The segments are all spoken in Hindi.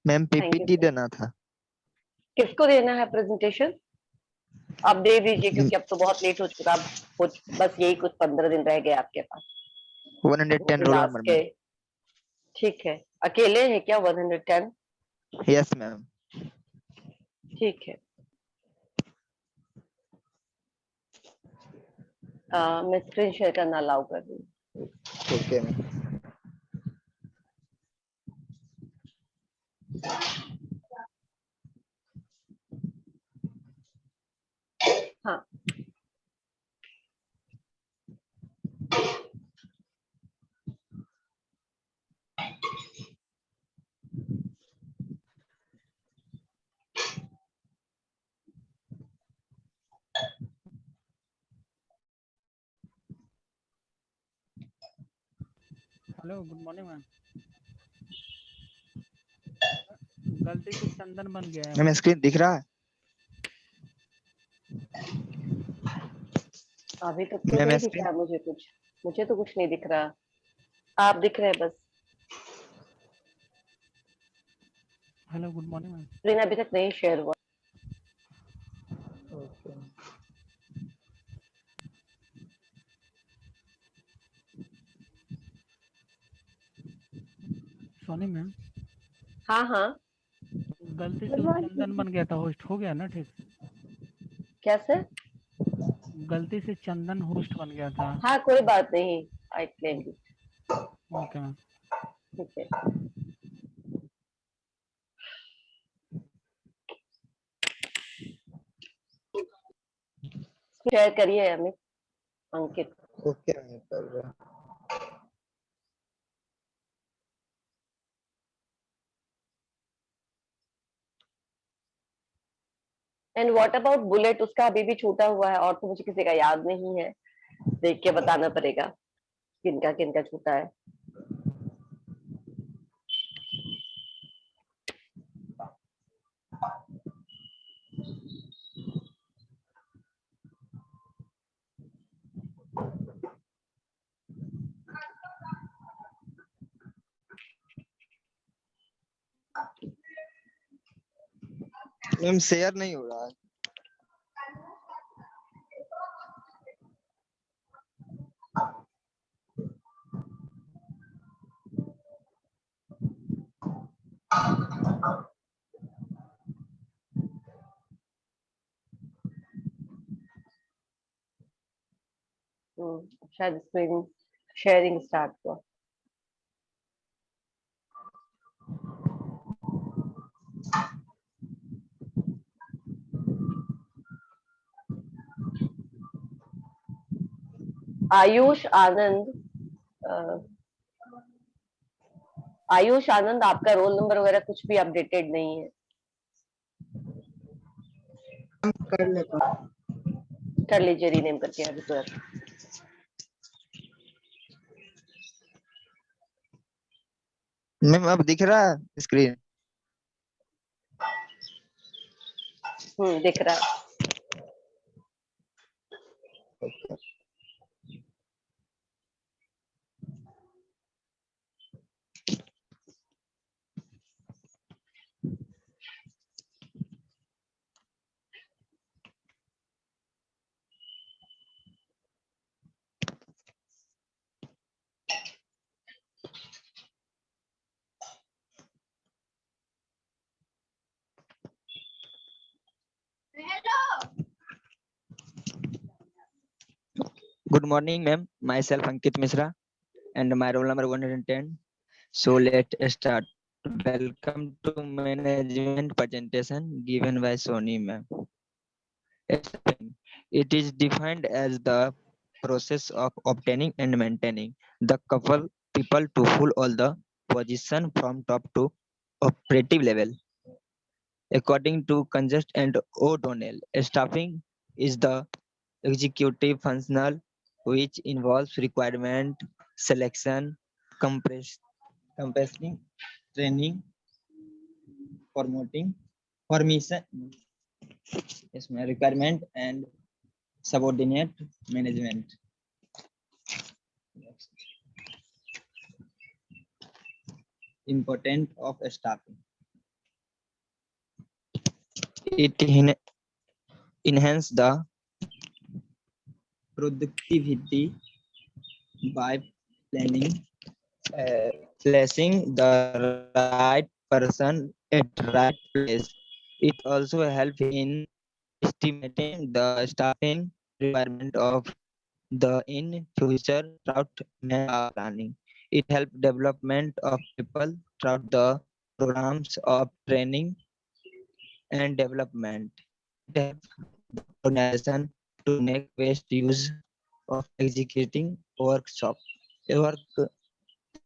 Ma'am thank you PPT sir. देना था। किसको देना है प्रेजेंटेशन? आप दे दीजिए क्योंकि अब तो बहुत लेट हो चुका। अब बस यही कुछ 15 दिन रह गए आपके पास 110 रोल लास्ट नंबर के। मैम। ठीक है, अकेले हैं क्या 110? Yes ma'am. ठीक है। मैं स्क्रीन शेयर करना अलाउ कर दूँ। Okay ma'am. हाँ, हेलो, गुड मॉर्निंग मैम। गलती से चंदन बन गया है मैम मैम। स्क्रीन दिख रहा है? अभी तक तो मैम नहीं दिख स्क्रीन। रहा मुझे कुछ। मुझे तो कुछ नहीं दिख रहा। आप दिख रहे हैं बस। Hello, good morning ma'am. Screen अभी तक नहीं शेयर हुआ। सोनी मैम, हाँ हाँ। गलती से वो चंदन बन गया था, होस्ट हो गया ना ठीक? कैसे? गलती से चंदन होस्ट बन गया था। हाँ, कोई बात नहीं। I claim it. Okay ma'am. ठीक है। शेयर करिए अमित, अंकित। ओके मैम कर रहा हूं। And what about bullet? उसका अभी भी छूटा हुआ है और तो मुझे किसी का याद नहीं है। देख के बताना पड़ेगा किनका किनका छूटा है। मैम शेयर नहीं हो रहा है। शायद स्क्रीन शेयरिंग स्टार्ट हुआ। आयुष आनंद, आयुष आनंद, आपका रोल नंबर वगैरह कुछ भी अपडेटेड नहीं है। कर लेता हूं। कर लीजिए रीनेम करके अभी तुरंत। मैम अब दिख रहा है स्क्रीन? दिख रहा है। Good morning, ma'am. Myself Ankit Misra, and my roll number 110. So let's start. Welcome to management presentation given by Sony, ma'am. It is defined as the process of obtaining and maintaining the couple people to full all the position from top to operative level. According to Conjust and O'Donnell, staffing is the executive functional which involves requirement, selection, compressing, training, promoting, permission, yes, requirement and subordinate management. Important of staffing. It enhance the productivity by planning, placing the right person at right place. It also helps in estimating the staffing requirement of the in future throughout planning. It helps development of people throughout the programs of training and development. It helps organization to make best use of executing workshop work.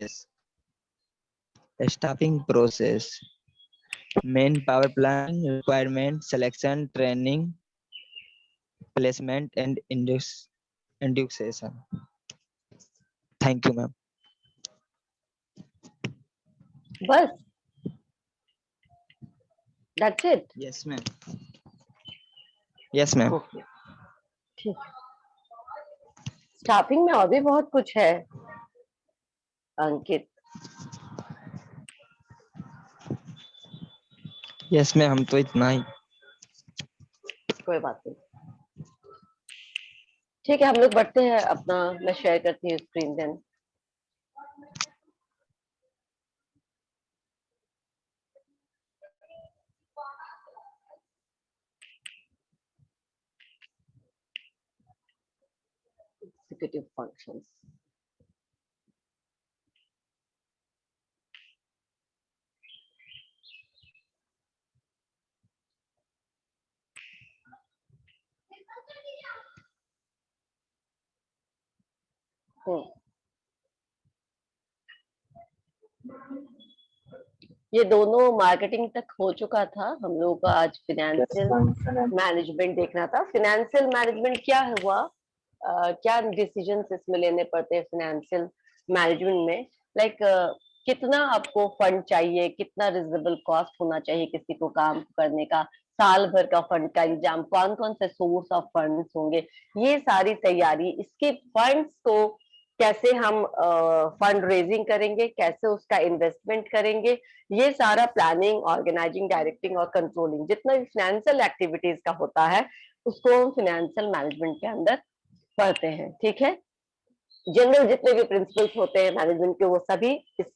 Yes. Staffing process, manpower planning, requirement selection, training, placement, and induction. Thank you, ma'am. बस, that's it. Yes, ma'am. Yes, ma'am. Okay, ठीक। स्टाफिंग में और भी बहुत कुछ है अंकित। यस मैम, हम तो इतना ही। कोई बात नहीं, ठीक है, हम लोग बढ़ते हैं अपना। मैं शेयर करती हूँ स्क्रीन देन। एग्जीक्यूटिव फंक्शंस, ये दोनों मार्केटिंग तक हो चुका था। हम लोगों का आज फिनेंशियल मैनेजमेंट देखना था। फिनेंशियल मैनेजमेंट क्या हुआ, क्या डिसीजंस इसमें लेने पड़ते हैं फिनेंशियल मैनेजमेंट में, लाइक कितना आपको फंड चाहिए, कितना रिजनेबल कॉस्ट होना चाहिए किसी को काम करने का, साल भर का फंड का इंतजाम, कौन कौन से सोर्स ऑफ फंड्स होंगे, ये सारी तैयारी, इसके फंड्स को कैसे हम फंड रेजिंग करेंगे, कैसे उसका इन्वेस्टमेंट करेंगे, ये सारा प्लानिंग, ऑर्गेनाइजिंग, डायरेक्टिंग और कंट्रोलिंग जितना भी फाइनेंशियल एक्टिविटीज का होता है उसको हम फाइनेंशियल मैनेजमेंट के अंदर पढ़ते हैं। ठीक है, जनरल जितने भी प्रिंसिपल्स होते हैं मैनेजमेंट के वो सभी इस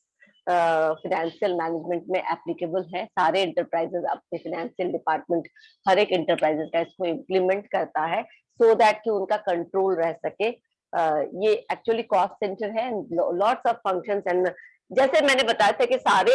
फाइनेंशियल मैनेजमेंट में एप्लीकेबल है। सारे इंटरप्राइजेस अपने फाइनेंशियल डिपार्टमेंट, हर एक इंटरप्राइजेस का इसको इम्प्लीमेंट करता है सो दैट कि उनका कंट्रोल रह सके। ये एक्चुअली कॉस्ट सेंटर है, लॉट्स ऑफ फंक्शंस, एंड जैसे मैंने बताया था कि सारे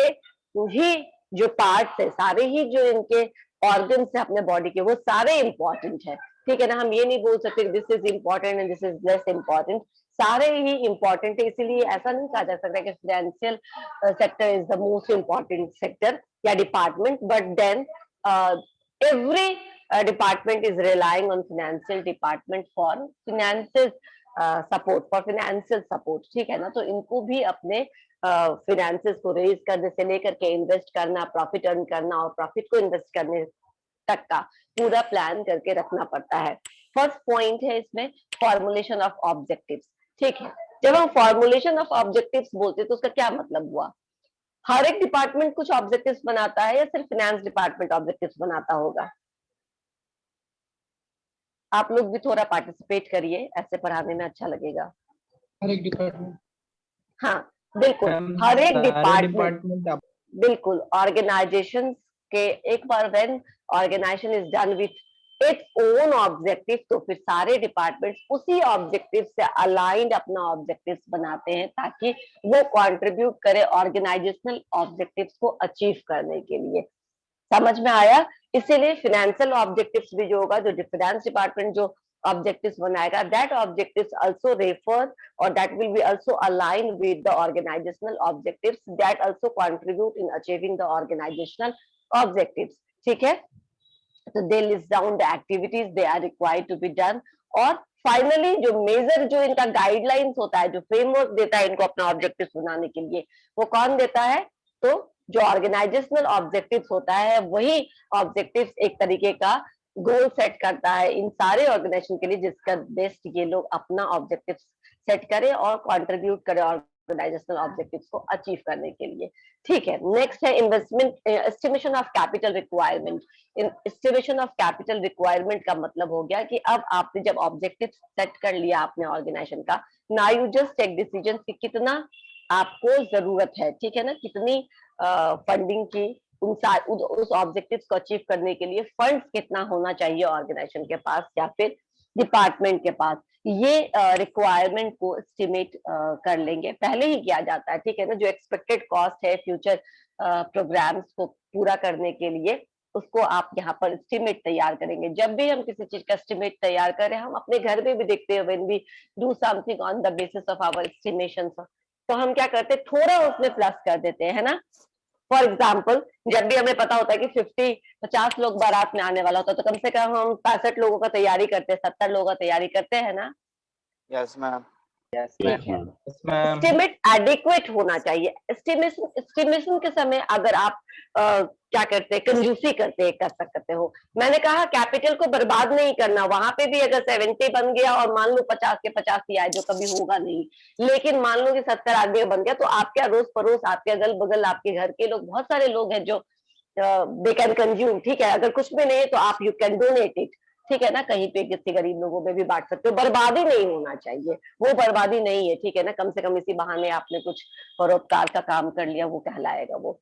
ही जो पार्ट्स है, सारे ही जो इनके ऑर्गन्स है अपने बॉडी के, वो सारे इंपॉर्टेंट है। ठीक है ना, हम ये नहीं बोल सकते this is important and this is less important, सारे ही इम्पोर्टेंट है। इसीलिए ऐसा नहीं कहा जा सकता कि financial sector is the most important sector या department, but then every department is relying on financial department for financial support, for financial support. ठीक है ना, तो इनको भी अपने फाइनेंसेस को रेज करने से लेकर के इन्वेस्ट करना, प्रॉफिट अर्न करना और प्रॉफिट को इन्वेस्ट करने तक का पूरा प्लान करके रखना पड़ता है। फर्स्ट पॉइंट है इसमें फॉर्मुलेशन ऑफ ऑब्जेक्टिव्स। ठीक है, जब हम फॉर्मुलेशन ऑफ ऑब्जेक्टिव्स बोलते हैं तो उसका क्या मतलब हुआ? हर एक डिपार्टमेंट कुछ ऑब्जेक्टिव्स बनाता है या सिर्फ फाइनेंस डिपार्टमेंट ऑब्जेक्टिव्स बनाता होगा? आप लोग भी थोड़ा पार्टिसिपेट करिए, ऐसे पढ़ाने में अच्छा लगेगा। हर एक डिपार्टमेंट, हाँ बिल्कुल, हर एक डिपार्टमेंट, बिल्कुल। ऑर्गेनाइजेशन के एक बार when organization is done with its own objective, तो फिर सारे डिपार्टमेंट्स उसी ऑब्जेक्टिव से अलाइंड अपना ऑब्जेक्टिव्स बनाते हैं ताकि वो कंट्रीब्यूट करे ऑर्गेनाइजेशनल ऑब्जेक्टिव्स को अचीव करने के लिए। समझ में आया? इसीलिए फाइनेंशियल ऑब्जेक्टिव्स भी जो होगा, जो फाइनेंस डिपार्टमेंट जो objectives बनाएगा, that objectives also refer or that will be also aligned with the organizational objectives that also contribute in achieving the organizational objectives. ठीक है, तो they list down the activities they are required to be done, और फाइनली जो मेजर, जो इनका गाइडलाइंस होता है, जो फ्रेमवर्क देता है इनको अपना ऑब्जेक्टिव्स बनाने के लिए, वो कौन देता है? तो जो ऑर्गेनाइजेशनल ऑब्जेक्टिव्स होता है वही ऑब्जेक्टिव्स एक तरीके का गोल सेट करता है इन सारे ऑर्गेनाइजेशन के लिए, जिसका बेस्ट ये लोग अपना ऑब्जेक्टिव सेट करें और कंट्रीब्यूट करें ऑर्गेनाइजेशनल ऑब्जेक्टिव्स को अचीव करने के लिए। ठीक है, नेक्स्ट है investment estimation of capital requirement. Estimation of capital requirement का मतलब हो गया कि अब आपने जब ऑब्जेक्टिव सेट कर लिया आपने ऑर्गेनाइजेशन का, now you just take decision कि कितना आपको जरूरत है, ठीक है ना, कितनी फंडिंग की उस ऑब्जेक्टिव्स को अचीव करने के लिए फंड्स कितना होना चाहिए ऑर्गेनाइजेशन के पास या फिर डिपार्टमेंट के पास, ये रिक्वायरमेंट को एस्टिमेट कर लेंगे, पहले ही किया जाता है, ठीक है ना। जो एक्सपेक्टेड कॉस्ट है फ्यूचर प्रोग्राम्स को पूरा करने के लिए, उसको आप यहाँ पर एस्टिमेट तैयार करेंगे। जब भी हम किसी चीज का एस्टिमेट तैयार करें, हम अपने घर में भी देखते हैं, when we do something on the basis of our estimation, तो हम क्या करते हैं, थोड़ा उसमें प्लस कर देते हैं, है ना। फॉर एग्जाम्पल, जब भी हमें पता होता है कि 50 लोग बारात में आने वाला होता है, तो कम से कम हम 65 लोगों का तैयारी करते हैं, 70 लोगों का तैयारी करते हैं ना। Yes ma'am. ठीक है, एस्टिमेट एडिक्वेट होना चाहिए। एस्टिमेशन के समय अगर आप क्या करते हैं, कंजूसी कर सकते हो। मैंने कहा कैपिटल को बर्बाद नहीं करना, वहां पे भी अगर 70 बन गया और मान लो 50 के 50 ही आए, जो कभी होगा नहीं, लेकिन मान लो कि 70 आगे बन गया, तो आपके अड़ोस पड़ोस, आपके अगल बगल, आपके घर के लोग, बहुत सारे लोग हैं जो दे कैन कंज्यूम, ठीक है। अगर कुछ भी नहीं है तो आप यू कैन डोनेट इट, ठीक है ना, कहीं पे किसी गरीब लोगों में भी बांट सकते हो। बर्बादी नहीं होना चाहिए, वो बर्बादी नहीं है, ठीक है ना। कम से कम इसी बहाने आपने कुछ परोपकार का काम कर लिया, वो कहलाएगा वो।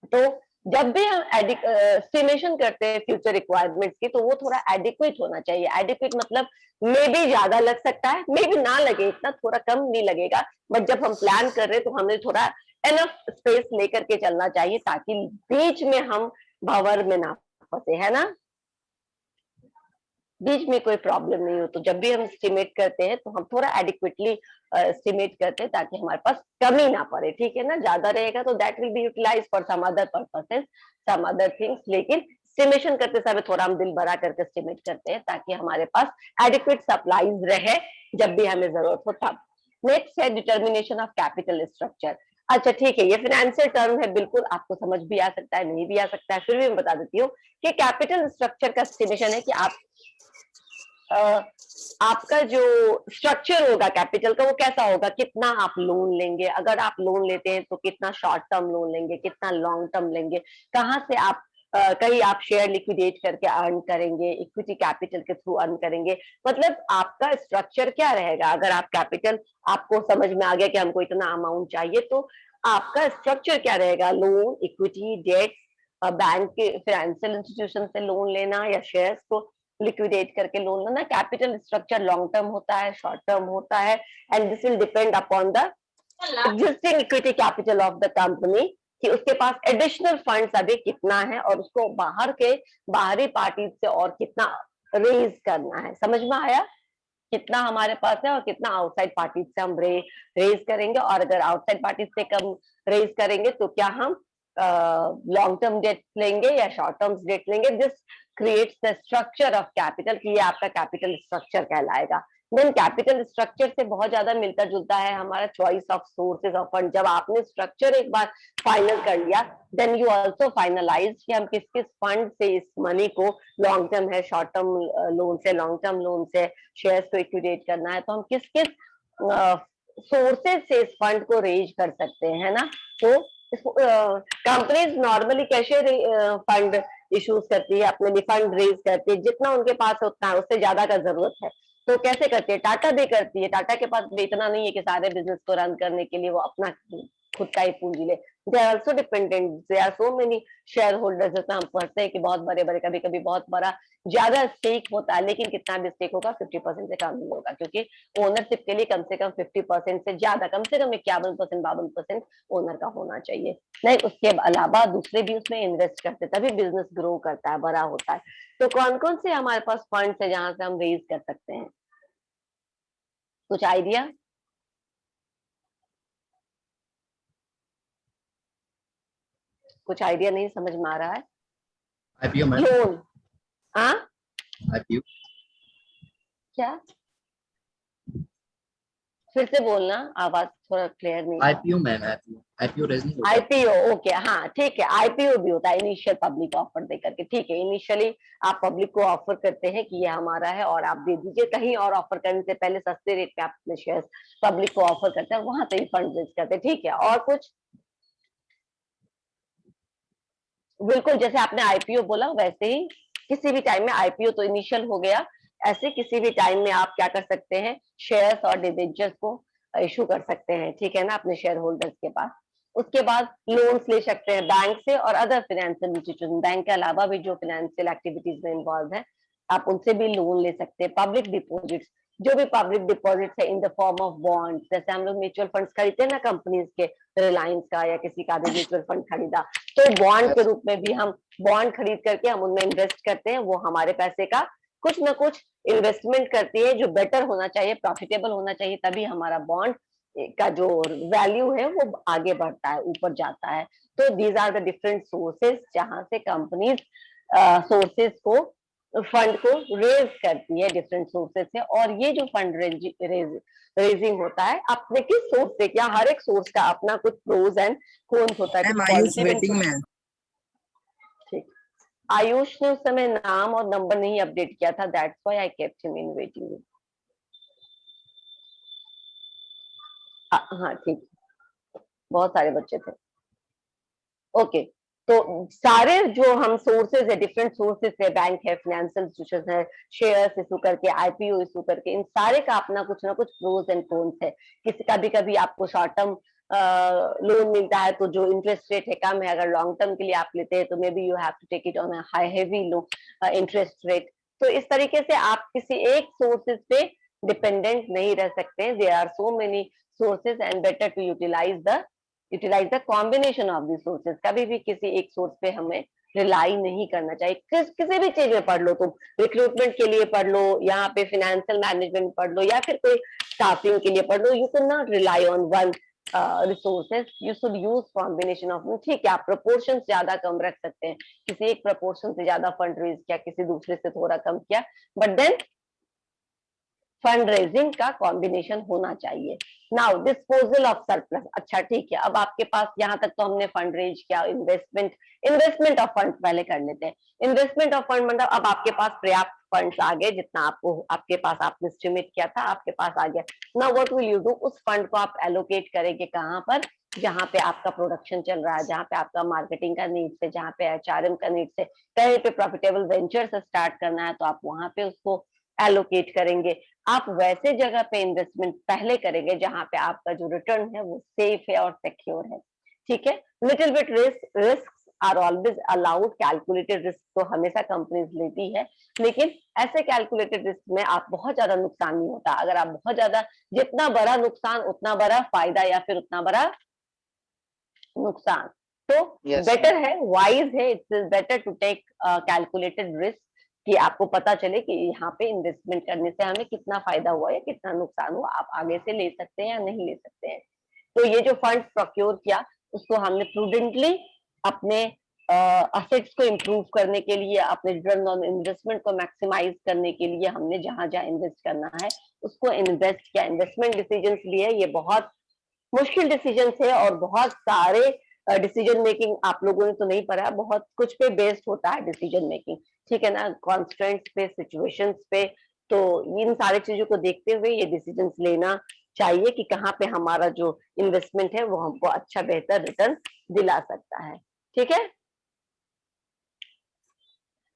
तो जब भी हम एस्टिमेशन करते हैं फ्यूचर रिक्वायरमेंट्स की, तो वो थोड़ा एडिक्वेट होना चाहिए। एडिक्वेट मतलब मे भी ज्यादा लग सकता है, मे भी ना लगे, इतना थोड़ा कम नहीं लगेगा, बट जब हम प्लान कर रहे हैं तो हमें थोड़ा एनफ स्पेस लेकर के चलना चाहिए, ताकि बीच में हम भंवर में ना फंसे, है ना, बीच में कोई प्रॉब्लम नहीं हो। तो जब भी हम एस्टिमेट करते हैं तो हम थोड़ा एडिक्वेटली एस्टिमेट करते हैं, ताकि हमारे पास कमी ना पड़े, ठीक है ना। ज्यादा रहेगा तो that will be utilise for some other purposes, some other things, लेकिन एस्टिमेशन करते समय थोड़ा हम दिल भरा करके एस्टिमेट करते हैं, ताकि हमारे पास एडिक्वेट सप्लाईज रहे जब भी हमें जरूरत हो तब। नेक्स्ट है डिटर्मिनेशन ऑफ कैपिटल स्ट्रक्चर। अच्छा ठीक है, ये फाइनेंशियल टर्म है, बिल्कुल आपको समझ भी आ सकता है, नहीं भी आ सकता है, फिर भी मैं बता देती हूँ कि कैपिटल स्ट्रक्चर का एस्टिमेशन है कि आपका जो स्ट्रक्चर होगा कैपिटल का, वो कैसा होगा, कितना आप लोन लेंगे, अगर आप लोन लेते हैं तो कितना शॉर्ट टर्म लोन लेंगे, कितना लॉन्ग टर्म लेंगे, कहाँ से आप कहीं आप शेयर लिक्विडेट करके अर्न करेंगे, इक्विटी कैपिटल के थ्रू अर्न करेंगे, मतलब आपका स्ट्रक्चर क्या रहेगा। अगर आप कैपिटल, आपको समझ में आ गया कि हमको इतना अमाउंट चाहिए, तो आपका स्ट्रक्चर क्या रहेगा, लोन, इक्विटी, डेट, बैंक के फाइनेंशियल इंस्टीट्यूशन से लोन लेना या शेयर्स को लिक्विडेट करके लोन लेना। कैपिटल स्ट्रक्चर लॉन्ग टर्म होता है, शॉर्ट टर्म होता है, and this will depend upon the existing equity capital of the company, कि उसके पास एडिशनल फंड्स अभी कितना है और उसको बाहरी पार्टी से और कितना रेज करना है। समझ में आया, कितना हमारे पास है और कितना आउटसाइड पार्टी से हम रेज करेंगे, और अगर आउटसाइड पार्टी से कम रेज करेंगे तो क्या हम लॉन्ग टर्म डेट लेंगे या शॉर्ट टर्म डेट लेंगे। This creates the structure of capital, कि ये आपका कैपिटल स्ट्रक्चर कहलाएगा। देन कैपिटल स्ट्रक्चर से बहुत ज्यादा मिलता जुलता है हमारा choice of sources of fund. जब आपने स्ट्रक्चर एक बार फाइनल कर लिया, देन यू ऑल्सो फाइनलाइज कि हम किस किस फंड से इस मनी को, लॉन्ग टर्म है, शॉर्ट टर्म लोन से, लॉन्ग टर्म लोन से शेयर्स को इक्विडेट करना है, तो हम किस किस सोर्सेज से इस फंड को रेज कर सकते हैं, है ना। तो कंपनीज नॉर्मली कैसे फंड इश्यूज करती है, अपने फंड रेज करती है, जितना उनके पास होता है उससे ज्यादा का जरूरत है तो कैसे करती है, टाटा भी करती है। टाटा के पास भी इतना नहीं है कि सारे बिजनेस को रन करने के लिए वो अपना खुद का ही पूंजी ले। They are also dependent, they are so many shareholders. जैसा हम पढ़ते हैं कि बहुत बड़े बड़े, कभी कभी बहुत बड़ा ज्यादा स्टेक होता है, लेकिन कितना भी स्टेक होगा 50% से कम नहीं होगा, क्योंकि ओनरशिप के लिए कम से कम 50% से ज्यादा, कम से कम 51% 52% ओनर का होना चाहिए। नहीं, उसके अलावा दूसरे भी उसमें इन्वेस्ट करते, तभी बिजनेस ग्रो करता है, बड़ा होता है। तो कौन कौन से हमारे पास फंड्स है जहां से हम रेज कर सकते हैं, कुछ आइडिया। कुछ आइडिया नहीं समझ में आ रहा है। IPO ma'am. लोन, हाँ आईपीओ क्या, फिर से बोलना, आवाज थोड़ा क्लियर नहीं है। IPO मैम, IPO रेजनिंग होता है। आईपीओ, ओके, हाँ ठीक है, आईपीओ भी होता है इनिशियल पब्लिक ऑफर दे करके, ठीक है। इनिशियली आप पब्लिक को ऑफर करते हैं कि ये हमारा है और आप दे दीजिए, कहीं और ऑफर करने से पहले सस्ते रेट पे आप अपने शेयर पब्लिक को ऑफर करते हैं, वहां से भी फंड रेज करते हैं, ठीक है। और कुछ? बिल्कुल, जैसे आपने आईपीओ बोला वैसे ही किसी भी टाइम में, आईपीओ तो इनिशियल हो गया, ऐसे किसी भी टाइम में आप क्या कर सकते हैं, शेयर्स और डिबेंचर्स को इशू कर सकते हैं, ठीक है ना, अपने शेयर होल्डर्स के पास। उसके बाद लोन्स ले सकते हैं बैंक से और अदर फाइनेंशियल इंस्टीट्यूशन, बैंक के अलावा भी जो फाइनेंशियल एक्टिविटीज में इन्वॉल्व है, आप उनसे भी लोन ले सकते हैं। पब्लिक डिपॉजिट्स, जो भी पब्लिक डिपॉजिट्स है in the form of bond, जैसे हम लोग म्यूचुअल फंड्स खरीदते हैं ना कंपनीज के, रिलायंस का या किसी का भी म्यूचुअल फंड खरीदा, तो बॉन्ड के रूप में भी हम बॉन्ड खरीद करके हम उनमें इन्वेस्ट करते हैं, वो हमारे पैसे का कुछ ना कुछ इन्वेस्टमेंट करती है जो बेटर होना चाहिए, प्रॉफिटेबल होना चाहिए, तभी हमारा बॉन्ड का जो वैल्यू है वो आगे बढ़ता है, ऊपर जाता है। तो these are the different sources जहां से कंपनीज सोर्सेस को, फंड को रेज करती है डिफरेंट सोर्सेस से। और ये जो फंड रेजिंग होता है अपने किस सोर्स से, क्या हर एक सोर्स का अपना कुछ प्रोज एंड कॉन्स होता है, कुछ मैम आयुष पॉजिटिव वेटिंग में है। ठीक। आयुष ने उस समय नाम और नंबर नहीं अपडेट किया था, that's why I kept him in waiting. हाँ ठीक, बहुत सारे बच्चे थे। ओके, तो सारे जो हम सोर्सेज है, डिफरेंट सोर्सेज है, बैंक है, फाइनेंशियल इंस्टीट्यूशन है, शेयर्स इशू करके, आईपीओ इशू करके, इन सारे का अपना कुछ ना कुछ प्रोज एंड कॉन्स है। किसी का भी कभी आपको शॉर्ट टर्म लोन मिलता है तो जो इंटरेस्ट रेट है कम है, अगर लॉन्ग टर्म के लिए आप लेते हैं तो maybe you have to take it on high heavy low interest rate. तो इस तरीके से आप किसी एक सोर्सेज पे डिपेंडेंट नहीं रह सकते, there are so many sources and better to utilise the combination of the sources. कभी भी किसी एक सोर्स पे हमें रिलाई नहीं करना चाहिए। किसी भी चीज में पढ़ लो, तुम रिक्रूटमेंट के लिए पढ़ लो, यहाँ पे फाइनेंशियल मैनेजमेंट पढ़ लो, या फिर कोई स्टाफिंग के लिए पढ़ लो, you can not rely on one resources, you should use combination of. ठीक है, आप प्रपोर्शन ज्यादा कम रख सकते हैं, किसी एक प्रपोर्शन से ज्यादा फंड रेज किया, किसी दूसरे से थोड़ा कम किया, बट देन फंड रेजिंग का कॉम्बिनेशन होना चाहिए। नाउ डिस्पोजल ऑफ सरप्लस, अच्छा ठीक है, अब आपके पास यहाँ तक तो हमने फंड रेज किया, इन्वेस्टमेंट ऑफ फंड पहले कर लेते हैं। इन्वेस्टमेंट ऑफ फंड मतलब अब आपके पास पर्याप्त फंड्स आ गए, जितना आपको आपके पास आपने एस्टिमेट किया था आपके पास आ गया। Now what will you do, उस फंड को आप एलोकेट करेंगे कहाँ पर, जहाँ पे आपका प्रोडक्शन चल रहा है, जहाँ पे आपका मार्केटिंग का नीड्स है, जहाँ पे एचआरएम का नीड्स है, कहीं पे प्रॉफिटेबल वेंचर से स्टार्ट करना है तो आप वहां पे उसको एलोकेट करेंगे। आप वैसे जगह पे इन्वेस्टमेंट पहले करेंगे जहां पे आपका जो रिटर्न है वो सेफ है और सिक्योर है, ठीक है। Little bit risk are always allowed, calculated risk तो हमेशा कंपनीज लेती है, लेकिन ऐसे कैलकुलेटेड रिस्क में आप बहुत ज्यादा नुकसान नहीं होता। अगर आप बहुत ज्यादा, जितना बड़ा नुकसान उतना बड़ा फायदा, या फिर उतना बड़ा नुकसान, तो Yes, बेटर है, वाइज है, it's better to take calculated risk, कि आपको पता चले कि यहाँ पे इन्वेस्टमेंट करने से हमें कितना फायदा हुआ या कितना नुकसान हुआ, आप आगे से ले सकते हैं या नहीं ले सकते हैं। तो ये जो फंड प्रोक्योर किया उसको हमने प्रूडेंटली अपने असेट्स को इम्प्रूव करने के लिए, अपने रिटर्न ऑन इन्वेस्टमेंट को मैक्सिमाइज करने के लिए हमने जहां जहां इन्वेस्ट करना है उसको इन्वेस्ट किया, इन्वेस्टमेंट डिसीजन लिए। ये बहुत मुश्किल डिसीजन है और बहुत सारे डिसीजन मेकिंग आप लोगों ने तो नहीं पढ़ा, बहुत कुछ पे बेस्ड होता है डिसीजन मेकिंग, ठीक है ना, कॉन्स्टेंट्स पे, सिचुएशंस पे। तो इन सारी चीजों को देखते हुए ये डिसीजन लेना चाहिए कि कहाँ पे हमारा जो इन्वेस्टमेंट है वो हमको अच्छा बेहतर रिटर्न दिला सकता है, ठीक है।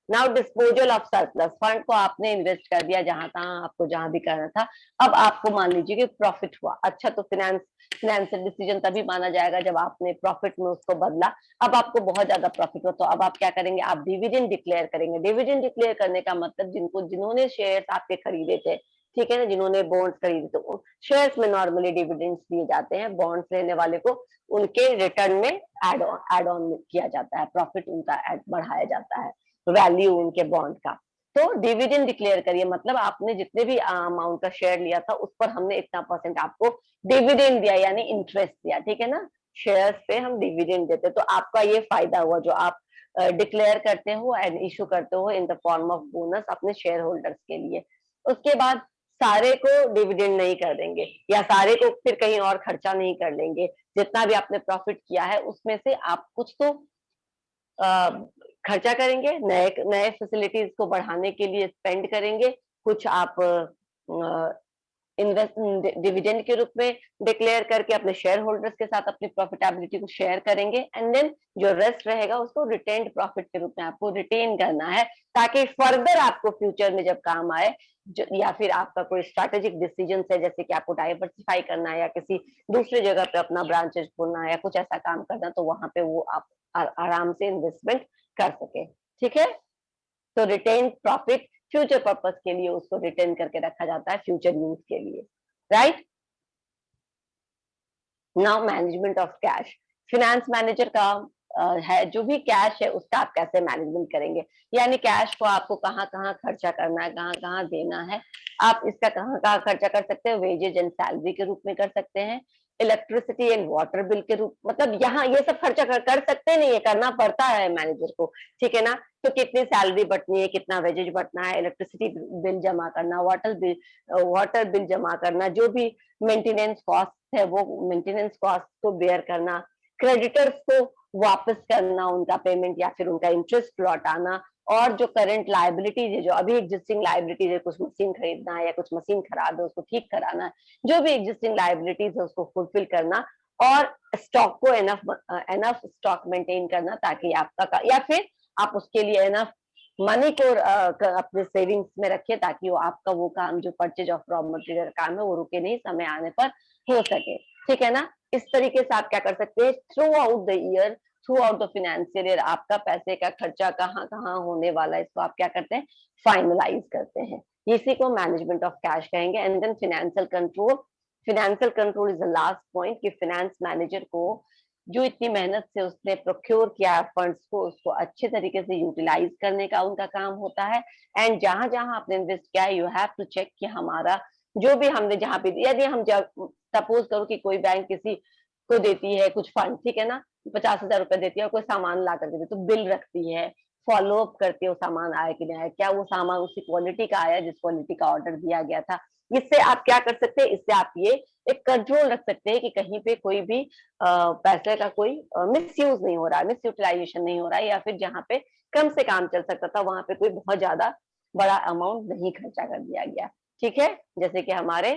Now disposal of surplus, fund को आपने इन्वेस्ट कर दिया जहां तहां आपको जहां भी करना था, अब आपको मान लीजिए कि प्रॉफिट हुआ, अच्छा तो फिनेंशियल डिसीजन तभी माना जाएगा जब आपने प्रॉफिट में उसको बदला। अब आपको बहुत ज्यादा प्रॉफिट हुआ तो अब आप क्या करेंगे, आप डिविडेंड डिक्लेयर करेंगे। डिविडेंड डिक्लेयर करने का मतलब जिन्होंने शेयर्स आपके खरीदे थे, ठीक है ना, जिन्होंने बॉन्ड्स खरीदे, तो शेयर्स में नॉर्मली डिविडेंड्स दिए जाते हैं, बॉन्ड्स लेने वाले को उनके रिटर्न में एड ऑन किया जाता है, प्रॉफिट उनका बढ़ाया जाता है, वैल्यू उनके बॉन्ड का। तो डिविडेंड डिक्लेयर करिए, मतलब आपने जितने भी अमाउंट का शेयर लिया था उस पर हमने इतना परसेंट आपको डिविडेंड दिया, यानी इंटरेस्ट दिया, ठीक है ना, शेयर्स पे हम डिविडेंड देते, तो आपका ये फायदा हुआ जो आप डिक्लेयर करते हो एंड इशू करते हो in the form of bonus अपने शेयर होल्डर्स के लिए। उसके बाद सारे को डिविडेंड नहीं कर देंगे या सारे को फिर कहीं और खर्चा नहीं कर लेंगे। जितना भी आपने प्रॉफिट किया है उसमें से आप कुछ तो खर्चा करेंगे, नए नए फैसिलिटीज को बढ़ाने के लिए स्पेंड करेंगे, कुछ आप इन्वेस्ट डिविडेंड के रूप में डिक्लेयर करके अपने शेयर होल्डर्स के साथ अपनी प्रॉफिटेबिलिटी को शेयर करेंगे, एंड देन जो रेस्ट रहेगा उसको रिटेन्ड प्रॉफिट के रूप में आपको रिटेन करना है, ताकि फर्दर आपको फ्यूचर में जब काम आए, या फिर आपका कोई स्ट्रैटेजिक डिसीजन है, जैसे कि आपको डाइवर्सिफाई करना है या किसी दूसरी जगह पे अपना ब्रांचेस खोलना है या कुछ ऐसा काम करना, तो वहां पे वो आप आराम से इन्वेस्टमेंट कर सके। ठीक है, तो रिटेन प्रॉफिट फ्यूचर पर्पस के लिए उसको रिटेन करके रखा जाता है, फ्यूचर यूज के लिए, right. Now management of cash, finance manager का है जो भी कैश है उसका आप कैसे मैनेजमेंट करेंगे, यानी कैश को आपको कहाँ कहाँ खर्चा करना है, कहाँ कहाँ देना है, आप इसका कहाँ कहाँ खर्चा कर सकते हैं, वेजेज एंड सैलरी के रूप में कर सकते हैं, इलेक्ट्रिसिटी एंड वाटर बिल के रूप, मतलब यहाँ ये सब खर्चा कर सकते नहीं है, करना पड़ता है मैनेजर को, ठीक है ना। तो कितनी सैलरी बटनी है, कितना वेजेज बटना है, इलेक्ट्रिसिटी बिल जमा करना, वाटर बिल जमा करना, जो भी मेंटेनेंस कॉस्ट है वो मेंटेनेंस कॉस्ट को बेयर करना, क्रेडिटर्स को वापस करना उनका पेमेंट या फिर उनका इंटरेस्ट लौटाना, और जो करंट लायबिलिटीज है, जो अभी एग्जिस्टिंग लायबिलिटीज है, कुछ मशीन खरीदना है या कुछ मशीन खराब है उसको ठीक कराना है, जो भी एग्जिस्टिंग लायबिलिटीज है उसको फुलफिल करना, और स्टॉक को एनफ स्टॉक मेंटेन करना, ताकि आपका या फिर आप उसके लिए एनफ मनी को अपने सेविंग्स में रखे, ताकि वो आपका वो काम जो परचेज ऑफ रॉ मटेरियल काम है वो रुके नहीं, समय आने पर हो सके, ठीक है ना। इस तरीके से आप क्या कर सकते हैं, through out the year, through out the financial year आपका पैसे का खर्चा कहाँ कहाँ होने वाला है, इसको आप क्या करते हैं, फाइनलाइज करते हैं, इसी को मैनेजमेंट ऑफ कैश कहेंगे। And then financial control, financial control is the last point, कि फाइनेंस मैनेजर को जो इतनी मेहनत से उसने प्रोक्योर किया फंड्स को, उसको अच्छे तरीके से यूटिलाइज करने का उनका काम होता है। एंड जहां जहां आपने इन्वेस्ट किया है, यू हैव टू चेक कि हमारा जो भी हमने जहाँ पे, यदि हम सपोज करो कि कोई बैंक किसी को देती है कुछ फंड, ठीक है ना, 50,000 रुपए देती है और कोई सामान ला करके देती है, तो बिल रखती है, फॉलो अप करती है वो सामान आया कि नहीं आया, क्या वो सामान उसी क्वालिटी का आया जिस क्वालिटी का ऑर्डर दिया गया था। इससे आप क्या कर सकते हैं, इससे आप ये एक कंट्रोल रख सकते हैं कि कहीं पे कोई भी पैसे का कोई मिसयूज नहीं हो रहा है, मिसयूटिलाइजेशन नहीं हो रहा है, या फिर जहाँ पे कम से काम चल सकता था वहां पे कोई बहुत ज्यादा बड़ा अमाउंट नहीं खर्चा कर दिया गया। ठीक है, जैसे कि हमारे,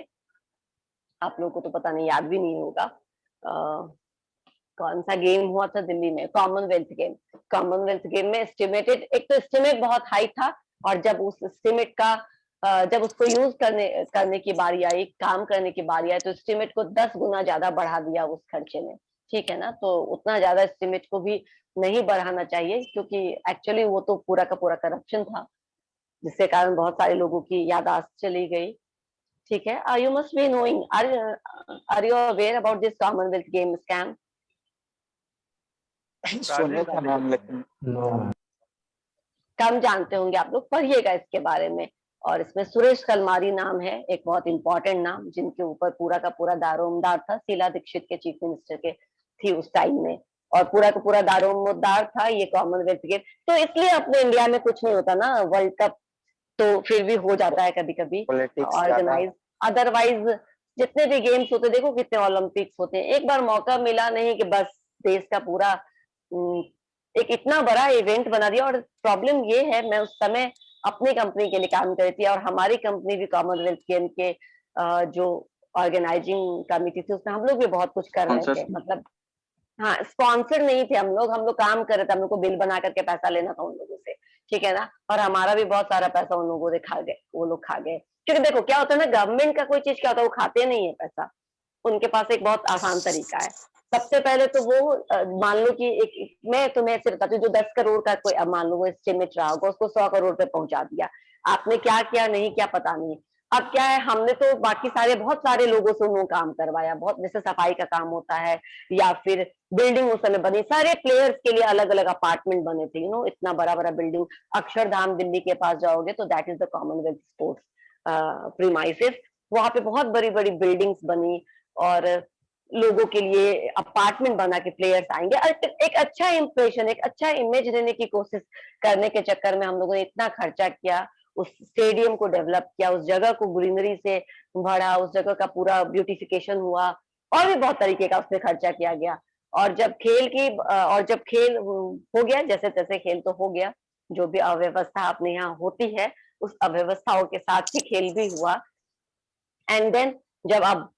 आप लोगों को तो पता नहीं, याद भी नहीं होगा, कौन सा गेम हुआ था दिल्ली में, कॉमनवेल्थ गेम। कॉमनवेल्थ गेम में एस्टिमेटेड, एक तो एस्टिमेट बहुत हाई था, और जब उस एस्टिमेट का जब उसको यूज करने की बारी आई, काम करने की बारी आई, तो एस्टिमेट को 10 गुना ज्यादा बढ़ा दिया उस खर्चे में, ठीक है ना। तो उतना ज्यादा एस्टिमेट को भी नहीं बढ़ाना चाहिए, क्योंकि एक्चुअली वो तो पूरा का पूरा करप्शन था, जिसके कारण बहुत सारे लोगों की याददाश्त चली गई। ठीक है, you must be knowing, are you aware about this Commonwealth game scam? सुने का नाम, लेकिन कम जानते होंगे आप लोग, पढ़िएगा इसके बारे में। और इसमें सुरेश कलमारी नाम है, एक बहुत इंपॉर्टेंट नाम, जिनके ऊपर पूरा का पूरा दारोमदार था, शीला दीक्षित के चीफ मिनिस्टर के थी उस टाइम में, और पूरा का पूरा दारोमदार था ये कॉमनवेल्थ गेम। तो इसलिए अपने इंडिया में कुछ नहीं होता ना वर्ल्ड कप, तो फिर भी हो जाता है कभी कभी ऑर्गेनाइज। अदरवाइज जितने भी गेम्स होते, देखो कितने ओलंपिक्स होते हैं, एक बार मौका मिला नहीं कि बस देश का पूरा एक इतना बड़ा इवेंट बना दिया। और प्रॉब्लम ये है, मैं उस समय अपनी कंपनी के लिए काम कर रही थी, और हमारी कंपनी भी कॉमनवेल्थ गेम के जो ऑर्गेनाइजिंग कमिटी थी उसमें हम लोग भी बहुत कुछ कर रहे थे, मतलब हाँ, स्पॉन्सर नहीं थे हम लोग काम कर रहे थे, हम लोग को बिल बना करके पैसा लेना था उन लोगों से, ठीक है ना। और हमारा भी बहुत सारा पैसा उन लोगों ने खा गए, वो लोग खा गए, क्योंकि देखो क्या होता है ना, गवर्नमेंट का कोई चीज क्या होता है, वो खाते नहीं है पैसा, उनके पास एक बहुत आसान तरीका है। सबसे पहले तो वो मान लो कि मैं तुम्हें ऐसे बताती हूँ, जो 10 करोड़ का कोई, मान लो वो एस्टिमेट रहा होगा, उसको 100 करोड़ पे पहुंचा दिया, आपने क्या किया नहीं क्या पता नहीं। अब क्या है, हमने तो बाकी सारे बहुत सारे लोगों से उन्होंने काम करवाया, बहुत, जैसे सफाई का काम होता है, या फिर बिल्डिंग उस समय बनी, सारे प्लेयर्स के लिए अलग अलग अपार्टमेंट बने थे, इतना बड़ा बड़ा बिल्डिंग। अक्षरधाम दिल्ली के पास जाओगे तो that is the Commonwealth sports premises, वहां पे बहुत बड़ी बड़ी बिल्डिंग्स बनी, और लोगों के लिए अपार्टमेंट बना के प्लेयर्स आएंगे, एक अच्छा इंप्रेशन, एक अच्छा इमेज देने की कोशिश करने के चक्कर में हम लोगों ने इतना खर्चा किया, उस स्टेडियम को डेवलप किया, उस जगह को ग्रीनरी से भरा, उस जगह का पूरा ब्यूटिफिकेशन हुआ, और भी बहुत तरीके का उसमें खर्चा किया गया। और जब खेल हो गया, जैसे तैसे खेल तो हो गया, जो भी अव्यवस्था अपने यहाँ होती है उस अव्यवस्थाओं के साथ ही खेल भी हुआ। एंड देन जब अब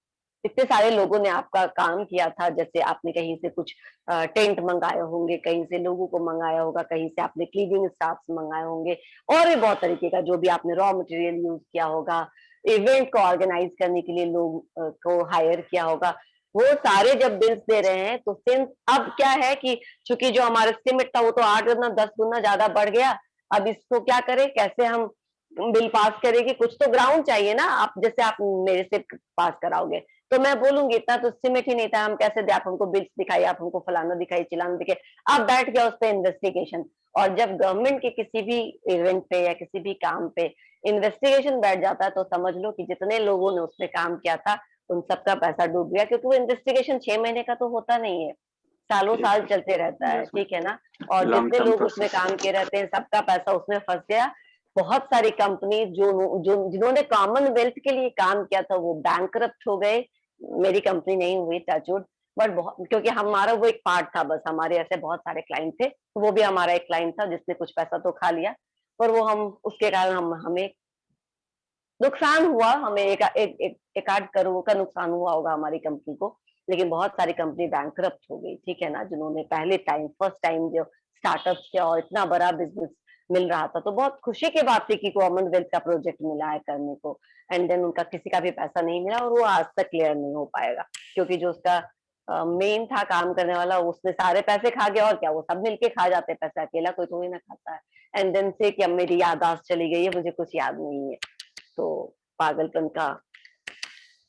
इतने सारे लोगों ने आपका काम किया था, जैसे आपने कहीं से कुछ टेंट मंगाए होंगे, कहीं से लोगों को मंगाया होगा, कहीं से आपने क्लीनिंग स्टाफ मंगाए होंगे, और भी बहुत तरीके का जो भी आपने रॉ मटेरियल यूज किया होगा, इवेंट को ऑर्गेनाइज करने के लिए लोग को हायर किया होगा, वो सारे जब बिल्स दे रहे हैं तो सिंस अब क्या है कि चूंकि जो हमारा एस्टिमेट था वो तो 8 गुना 10 गुना ज्यादा बढ़ गया। अब इसको क्या करें, कैसे हम बिल पास करेंगे? कुछ तो ग्राउंड चाहिए ना। आप जैसे आप मेरे से पास कराओगे तो मैं बोलूंगी इतना तो एस्टिमेट ही नहीं था, हम कैसे दे, आप हमको बिल्स दिखाइए, आप हमको फलाना दिखाइए, चिलाना दिखाइए। अब बैठ गया उस पर इन्वेस्टिगेशन। और जब गवर्नमेंट के किसी भी इवेंट पे या किसी भी काम पे इन्वेस्टिगेशन बैठ जाता है तो समझ लो कि जितने लोगों ने उसमें काम किया था उन सबका पैसा डूब गया, क्योंकि वो इन्वेस्टिगेशन 6 महीने का तो होता नहीं है, सालों साल चलते रहता है, ठीक है ना। और लॉन्ग जितने टर्म लोग उसमें प्रोसेस। काम किए रहते हैं सबका पैसा उसमें फंस गया। बहुत सारी कंपनी जो जो जिन्होंने कॉमनवेल्थ के लिए काम किया था वो बैंकरप्ट हो गए। मेरी कंपनी नहीं हुई टचवुड, बट बहुत, क्योंकि हमारा वो एक पार्ट था बस, हमारे ऐसे बहुत सारे क्लाइंट थे, वो भी हमारा एक क्लाइंट था जिसने कुछ पैसा तो खा लिया, पर वो हम उसके कारण हमें नुकसान हुआ, हमें एक आध करोड़ का नुकसान हुआ होगा हमारी कंपनी को। लेकिन बहुत सारी कंपनी बैंकरप्ट हो गई, ठीक है ना, जिन्होंने पहले टाइम फर्स्ट टाइम जो स्टार्टअप किया और इतना बड़ा बिजनेस मिल रहा था, तो बहुत खुशी की बात थी कि कॉमनवेल्थ का प्रोजेक्ट मिला है करने को। एंड देन उनका किसी का भी पैसा नहीं मिला और वो आज तक क्लियर नहीं हो पाएगा, क्योंकि जो उसका मेन था काम करने वाला उसने सारे पैसे खा गया, और क्या वो सब मिलके खा जाते पैसे, अकेला कोई थोड़ी ना खाता है। एंड देन से कि अब मेरी याददाश्त चली गई है, मुझे कुछ याद नहीं है, तो पागलपन का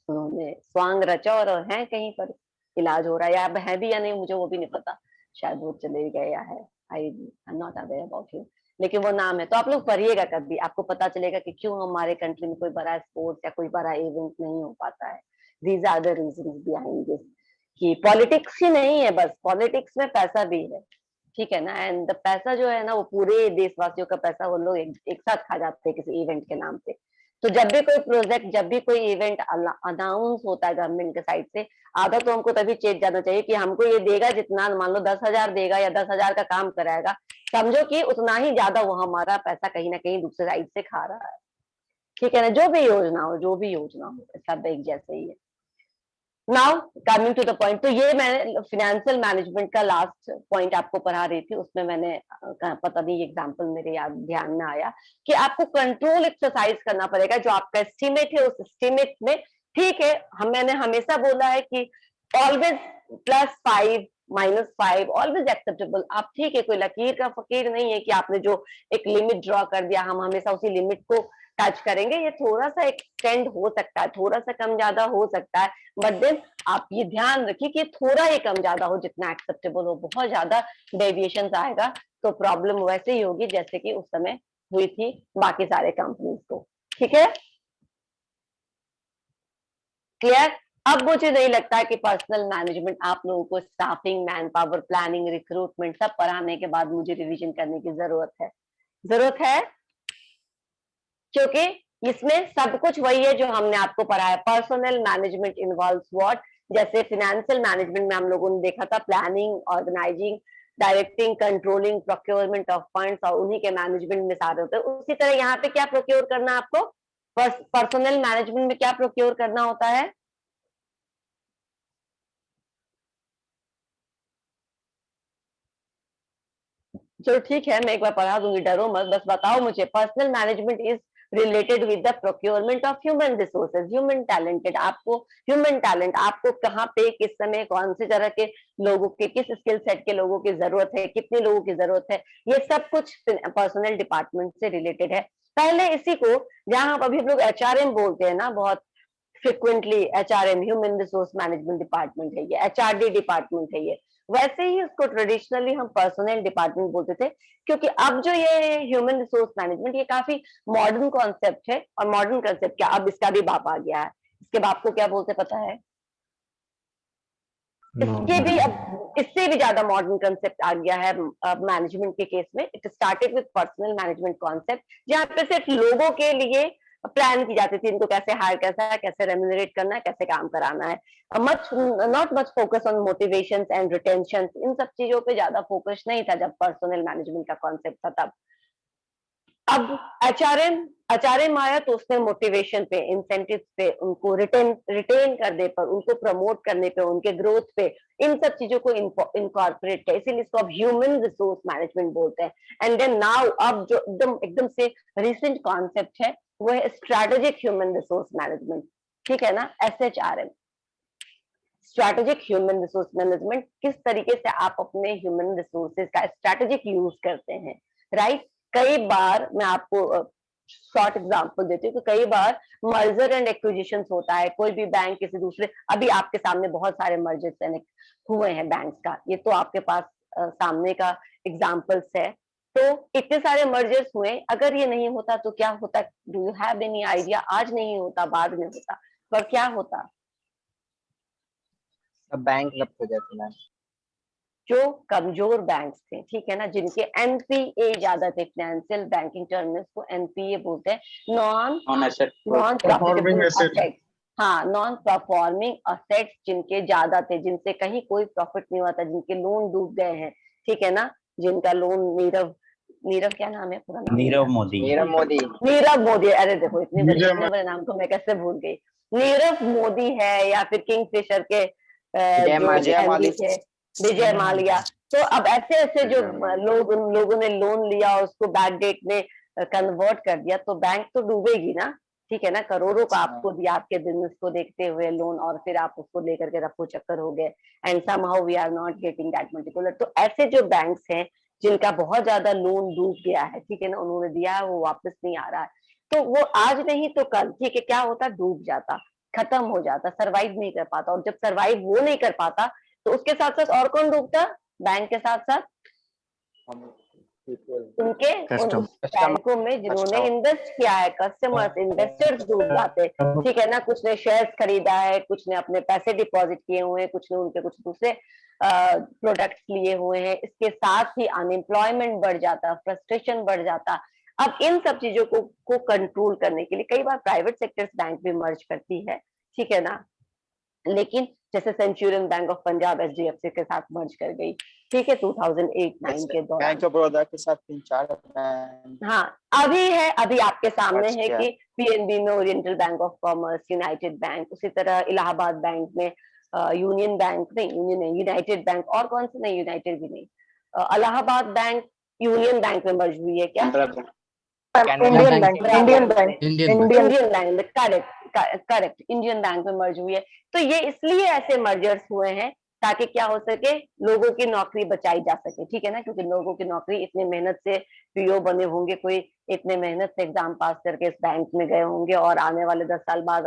उन्होंने स्वांग रचा और है कहीं पर इलाज हो रहा है, या अब है भी या नहीं मुझे वो भी नहीं पता, शायद वो चले गए या है, I am not aware about him, लेकिन वो नाम है। तो आप लोग पढ़िएगा, कभी आपको पता चलेगा कि क्यों हमारे कंट्री में कोई बड़ा स्पोर्ट्स या कोई बड़ा इवेंट नहीं हो पाता है। These are the reasons behind this, कि पॉलिटिक्स ही नहीं है, बस पॉलिटिक्स में पैसा भी है, ठीक है ना। एंड द पैसा जो है ना वो पूरे देशवासियों का पैसा वो लोग एक साथ खा जाते हैं किसी इवेंट के नाम पे। तो जब भी कोई प्रोजेक्ट, जब भी कोई इवेंट अनाउंस होता है गवर्नमेंट के साइड से, आधा तो हमको तभी चेक जाना चाहिए कि हमको ये देगा जितना, मान लो 10,000 देगा या 10,000 का काम कराएगा, समझो कि उतना ही ज्यादा वो हमारा पैसा कहीं ना कहीं दूसरे साइड से खा रहा है, ठीक है ना। जो भी योजना हो, जो भी योजना हो, सब एक जैसे ही है। Now coming to the point, तो ये मैंने फाइनेंशियल मैनेजमेंट का लास्ट पॉइंट आपको पढ़ा रही थी, उसमें मैंने पता नहीं एग्जांपल मेरे याद ध्यान में आया कि आपको कंट्रोल एक्सरसाइज करना पड़ेगा। जो आपका एस्टिमेट है उस एस्टिमेट में, ठीक है, मैंने हमेशा बोला है कि ऑलवेज +5 -5 ऑलवेज एक्सेप्टेबल। आप ठीक है, कोई लकीर का फकीर नहीं है कि आपने जो एक लिमिट ड्रॉ कर दिया हम हमेशा उसी लिमिट को टच करेंगे। ये थोड़ा सा एक्सटेंड हो सकता है, थोड़ा सा कम ज्यादा हो सकता है, बट देन आप ये ध्यान रखिए कि थोड़ा ही कम ज्यादा हो, जितना एक्सेप्टेबल हो। बहुत ज्यादा डेविएशन आएगा तो प्रॉब्लम वैसे ही होगी जैसे कि उस समय हुई थी बाकी सारे कंपनीज को, ठीक है, क्लियर। अब मुझे नहीं लगता है कि पर्सनल मैनेजमेंट आप लोगों को staffing, man power, planning, recruitment सब पढ़ाने के बाद मुझे रिवीजन करने की जरूरत है। जरूरत है क्योंकि इसमें सब कुछ वही है जो हमने आपको पढ़ाया। पर्सनल मैनेजमेंट इन्वॉल्व्स व्हाट, जैसे फाइनेंशियल मैनेजमेंट में हम लोगों ने देखा था planning, organising, directing, controlling, procurement of funds, और उन्हीं के मैनेजमेंट में सारे होते हैं। उसी तरह यहाँ पे क्या प्रोक्योर करना आपको, पर्सनल मैनेजमेंट में क्या प्रोक्योर करना होता है? चलो ठीक है, मैं एक बार पढ़ा दूंगी, डरो मत, बस बताओ मुझे। Personal management is related with the procurement of human resources, human talented. आपको ह्यूमन टैलेंट, आपको कहाँ पे किस समय कौन से तरह के लोगों के, किस स्किल सेट के लोगों की जरूरत है, कितने लोगों की जरूरत है, ये सब कुछ पर्सनल डिपार्टमेंट से रिलेटेड है। पहले इसी को, जहां अभी हम लोग एचआरएम बोलते हैं ना बहुत frequently, HRM human resource management department है ये, एचआरडी डिपार्टमेंट है ये, वैसे ही उसको ट्रेडिशनली हम पर्सनल डिपार्टमेंट बोलते थे। क्योंकि अब जो ये ह्यूमन रिसोर्स मैनेजमेंट ये काफी मॉडर्न कॉन्सेप्ट है, और मॉडर्न कॉन्सेप्ट क्या, अब इसका भी बाप आ गया है। इसके बाप को क्या बोलते पता है? इसके भी अब इससे भी ज्यादा मॉडर्न कंसेप्ट आ गया है मैनेजमेंट के केस में। It started with personal management concept, जहाँ पे सिर्फ लोगों के लिए प्लान की जाती थी, इनको कैसे हायर कैसा है, कैसे रेम्यूनरेट करना है, कैसे काम कराना है। Much not much focus on motivation and retention, इन सब चीजों पे ज्यादा फोकस नहीं था जब पर्सनल मैनेजमेंट का कॉन्सेप्ट था तब। अब एचआरएम आया तो उसने मोटिवेशन पे, इंसेंटिव पे, उनको रिटेन करने पर, उनको प्रमोट करने पे, उनके ग्रोथ पे, इन सब चीजों को इनकॉर्पोरेट किया, इसीलिए इसको अब ह्यूमन रिसोर्स मैनेजमेंट बोलते हैं। एंड देन नाउ अब जो एकदम एकदम से रिसेंट कॉन्सेप्ट है वो है स्ट्रेटेजिक ह्यूमन रिसोर्स मैनेजमेंट, ठीक है ना, SHRM, strategic human resource management. किस तरीके से आप अपने ह्यूमन रिसोर्सेज का स्ट्रेटेजिक यूज करते हैं, राइट। कई बार मैं आपको शॉर्ट एग्जांपल देती हूँ कि कई बार मर्जर एंड एक्विजिशन होता है, कोई भी बैंक किसी दूसरे, अभी आपके सामने बहुत सारे मर्जर्स हुए हैं बैंक्स का, ये तो आपके पास सामने का एग्जांपल्स है। तो इतने सारे मर्जर्स हुए, अगर ये नहीं होता तो क्या होता, do you have any idea? आज नहीं होता, बाद में होता, पर क्या होता? सब बैंक रब्त हो जाते मैम। जो कमजोर बैंक्स थे, ठीक है ना, जिनके एनपीए ज्यादा थे, फाइनेंशियल बैंकिंग टर्म में उसको एनपीए बोलते हैं, नॉन प्रॉफिटेबल असेट्स। हाँ, नॉन परफॉर्मिंग असेट्स जिनके ज्यादा थे, जिनसे कहीं कोई प्रॉफिट नहीं हुआ था, जिनके लोन डूब गए हैं, ठीक है ना, जिनका लोन नीरव नीरव क्या नाम है पूरा नाम? नीरव मोदी। नीरव मोदी, अरे देखो इतने बड़े नाम तो मैं कैसे भूल गई। नीरव मोदी है, या फिर किंगफिशर के जो विजय माल्या। तो अब ऐसे ऐसे जो लोग, उन लोगों ने लोन लिया और उसको बैक डेट में कन्वर्ट कर दिया, तो बैंक तो डूबेगी ना, ठीक है ना। करोड़ों का आपको दिया आपके बिजनेस को देखते हुए लोन, और फिर आप उसको लेकर के रफू चक्कर हो गए, and somehow we are not getting that particular. तो ऐसे जो बैंक्स हैं जिनका बहुत ज्यादा लोन डूब गया है, ठीक है ना, उन्होंने दिया है वो वापस नहीं आ रहा है, तो वो आज नहीं तो कल, ठीक है, क्या होता, डूब जाता, खत्म हो जाता, सरवाइव नहीं कर पाता। और जब सरवाइव वो नहीं कर पाता तो उसके साथ साथ और कौन डूबता? बैंक के साथ साथ उनके उन बैंकों में जिन्होंने इन्वेस्ट किया है, कस्टमर्स, इन्वेस्टर्स डूब जाते, ठीक है ना। कुछ ने शेयर्स खरीदा है, कुछ ने अपने पैसे डिपॉजिट किए हुए हैं, कुछ ने उनके कुछ दूसरे प्रोडक्ट्स लिए हुए हैं। इसके साथ ही अनएम्प्लॉयमेंट बढ़ जाता, फ्रस्ट्रेशन बढ़ जाता। अब इन सब चीजों को कंट्रोल करने के लिए कई बार प्राइवेट सेक्टर्स बैंक भी मर्ज करती है, ठीक है ना। लेकिन जैसे Centurion bank of Punjab HDFC के साथ मर्ज कर गई, ठीक है, 2008-9 के दौरान। बैंक ऑफ बड़ौदा के साथ 3-4 बैंक। हाँ, अभी है, अभी आपके सामने है कि पीएनबी में oriental bank of commerce, United bank, उसी तरह इलाहाबाद बैंक में यूनियन बैंक नहीं, यूनियन नहीं, यूनाइटेड बैंक, और कौन से नहीं, यूनाइटेड भी नहीं, इलाहाबाद बैंक यूनियन बैंक में मर्ज हुई है क्या? Indian bank, correct, Indian bank में मर्ज हुई है। तो ये इसलिए ऐसे मर्जर्स हुए हैं ताकि क्या हो सके, लोगों की नौकरी बचाई जा सके, ठीक है ना, क्योंकि लोगों की नौकरी, इतने मेहनत से पीओ बने होंगे, कोई इतने मेहनत से एग्जाम पास करके इस बैंक में गए होंगे, और आने वाले 10 साल बाद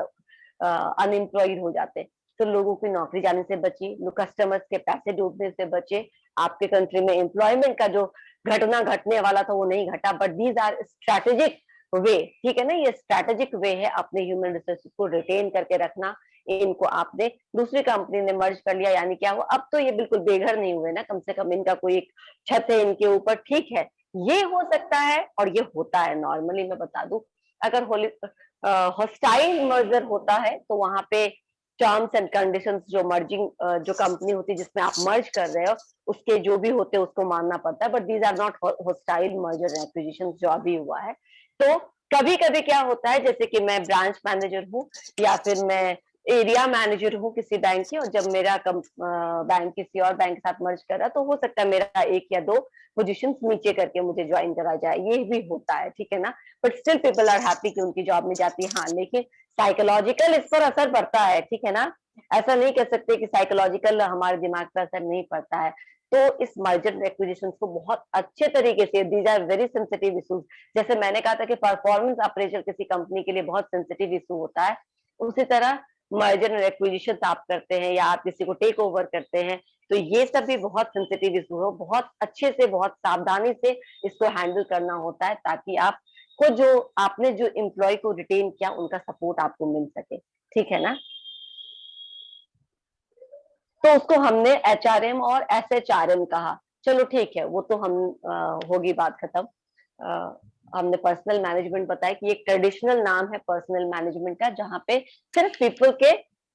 अनएम्प्लॉयड हो जाते, तो लोगों की नौकरी जाने से बची, कस्टमर्स के पैसे डूबने से बचे, आपके कंट्री में एम्प्लॉयमेंट का जो घटना घटने वाला था वो नहीं घटा। बट दीज आर स्ट्रैटेजिक वे, ठीक है ना, ये स्ट्रैटेजिक वे है अपने ह्यूमन रिसोर्सेज को रिटेन करके रखना। इनको आपने दूसरी कंपनी ने मर्ज कर लिया, यानी क्या हुआ, अब तो ये बिल्कुल बेघर नहीं हुए ना, कम से कम इनका कोई एक छत है इनके ऊपर, ठीक है। ये हो सकता है और ये होता है नॉर्मली। मैं बता दूं, अगर हॉस्टाइल मर्जर होता है तो वहां पे टर्म्स एंड कंडीशंस, जो मर्जिंग जो कंपनी होती है जिसमें आप मर्ज कर रहे हो, उसके जो भी होते हैं उसको मानना पड़ता है। But these are not hostile merger acquisition जो अभी हुआ है। तो कभी कभी क्या होता है, जैसे कि मैं ब्रांच मैनेजर हूँ या फिर मैं एरिया मैनेजर हूँ किसी बैंक की, और जब मेरा बैंक किसी और बैंक के साथ मर्ज कर रहा, तो हो सकता है मेरा 1 या 2 पोजीशंस नीचे करके मुझे ज्वाइन करा जाए, ये भी होता है, ठीक है ना। But still people are happy कि उनकी जॉब में जाती है। हाँ, लेकिन साइकोलॉजिकल इस पर असर पड़ता है, ठीक है ना। ऐसा नहीं कह सकते कि साइकोलॉजिकल हमारे दिमाग पर असर नहीं पड़ता है। तो इस मर्जर एक्विजिशन को बहुत अच्छे तरीके से, these are very sensitive issues. जैसे मैंने कहा था कि परफॉर्मेंस अप्रेजल किसी कंपनी के लिए बहुत सेंसिटिव इशू होता है, उसी तरह मर्जर और एक्विजिशन आप करते हैं या आप किसी को टेक ओवर करते हैं, तो ये सब भी बहुत सेंसिटिव इशू हो, बहुत अच्छे से, बहुत सावधानी से इसको हैंडल करना होता है, ताकि आप को जो आपने जो एम्प्लॉय को रिटेन किया उनका सपोर्ट आपको मिल सके, ठीक है ना। तो उसको हमने HRM और SHRM कहा। चलो ठीक है, वो तो हम होगी बात खत्म। हमने पर्सनल मैनेजमेंट बताया कि एक ट्रेडिशनल नाम है पर्सनल मैनेजमेंट का, जहाँ पे सिर्फ पीपल के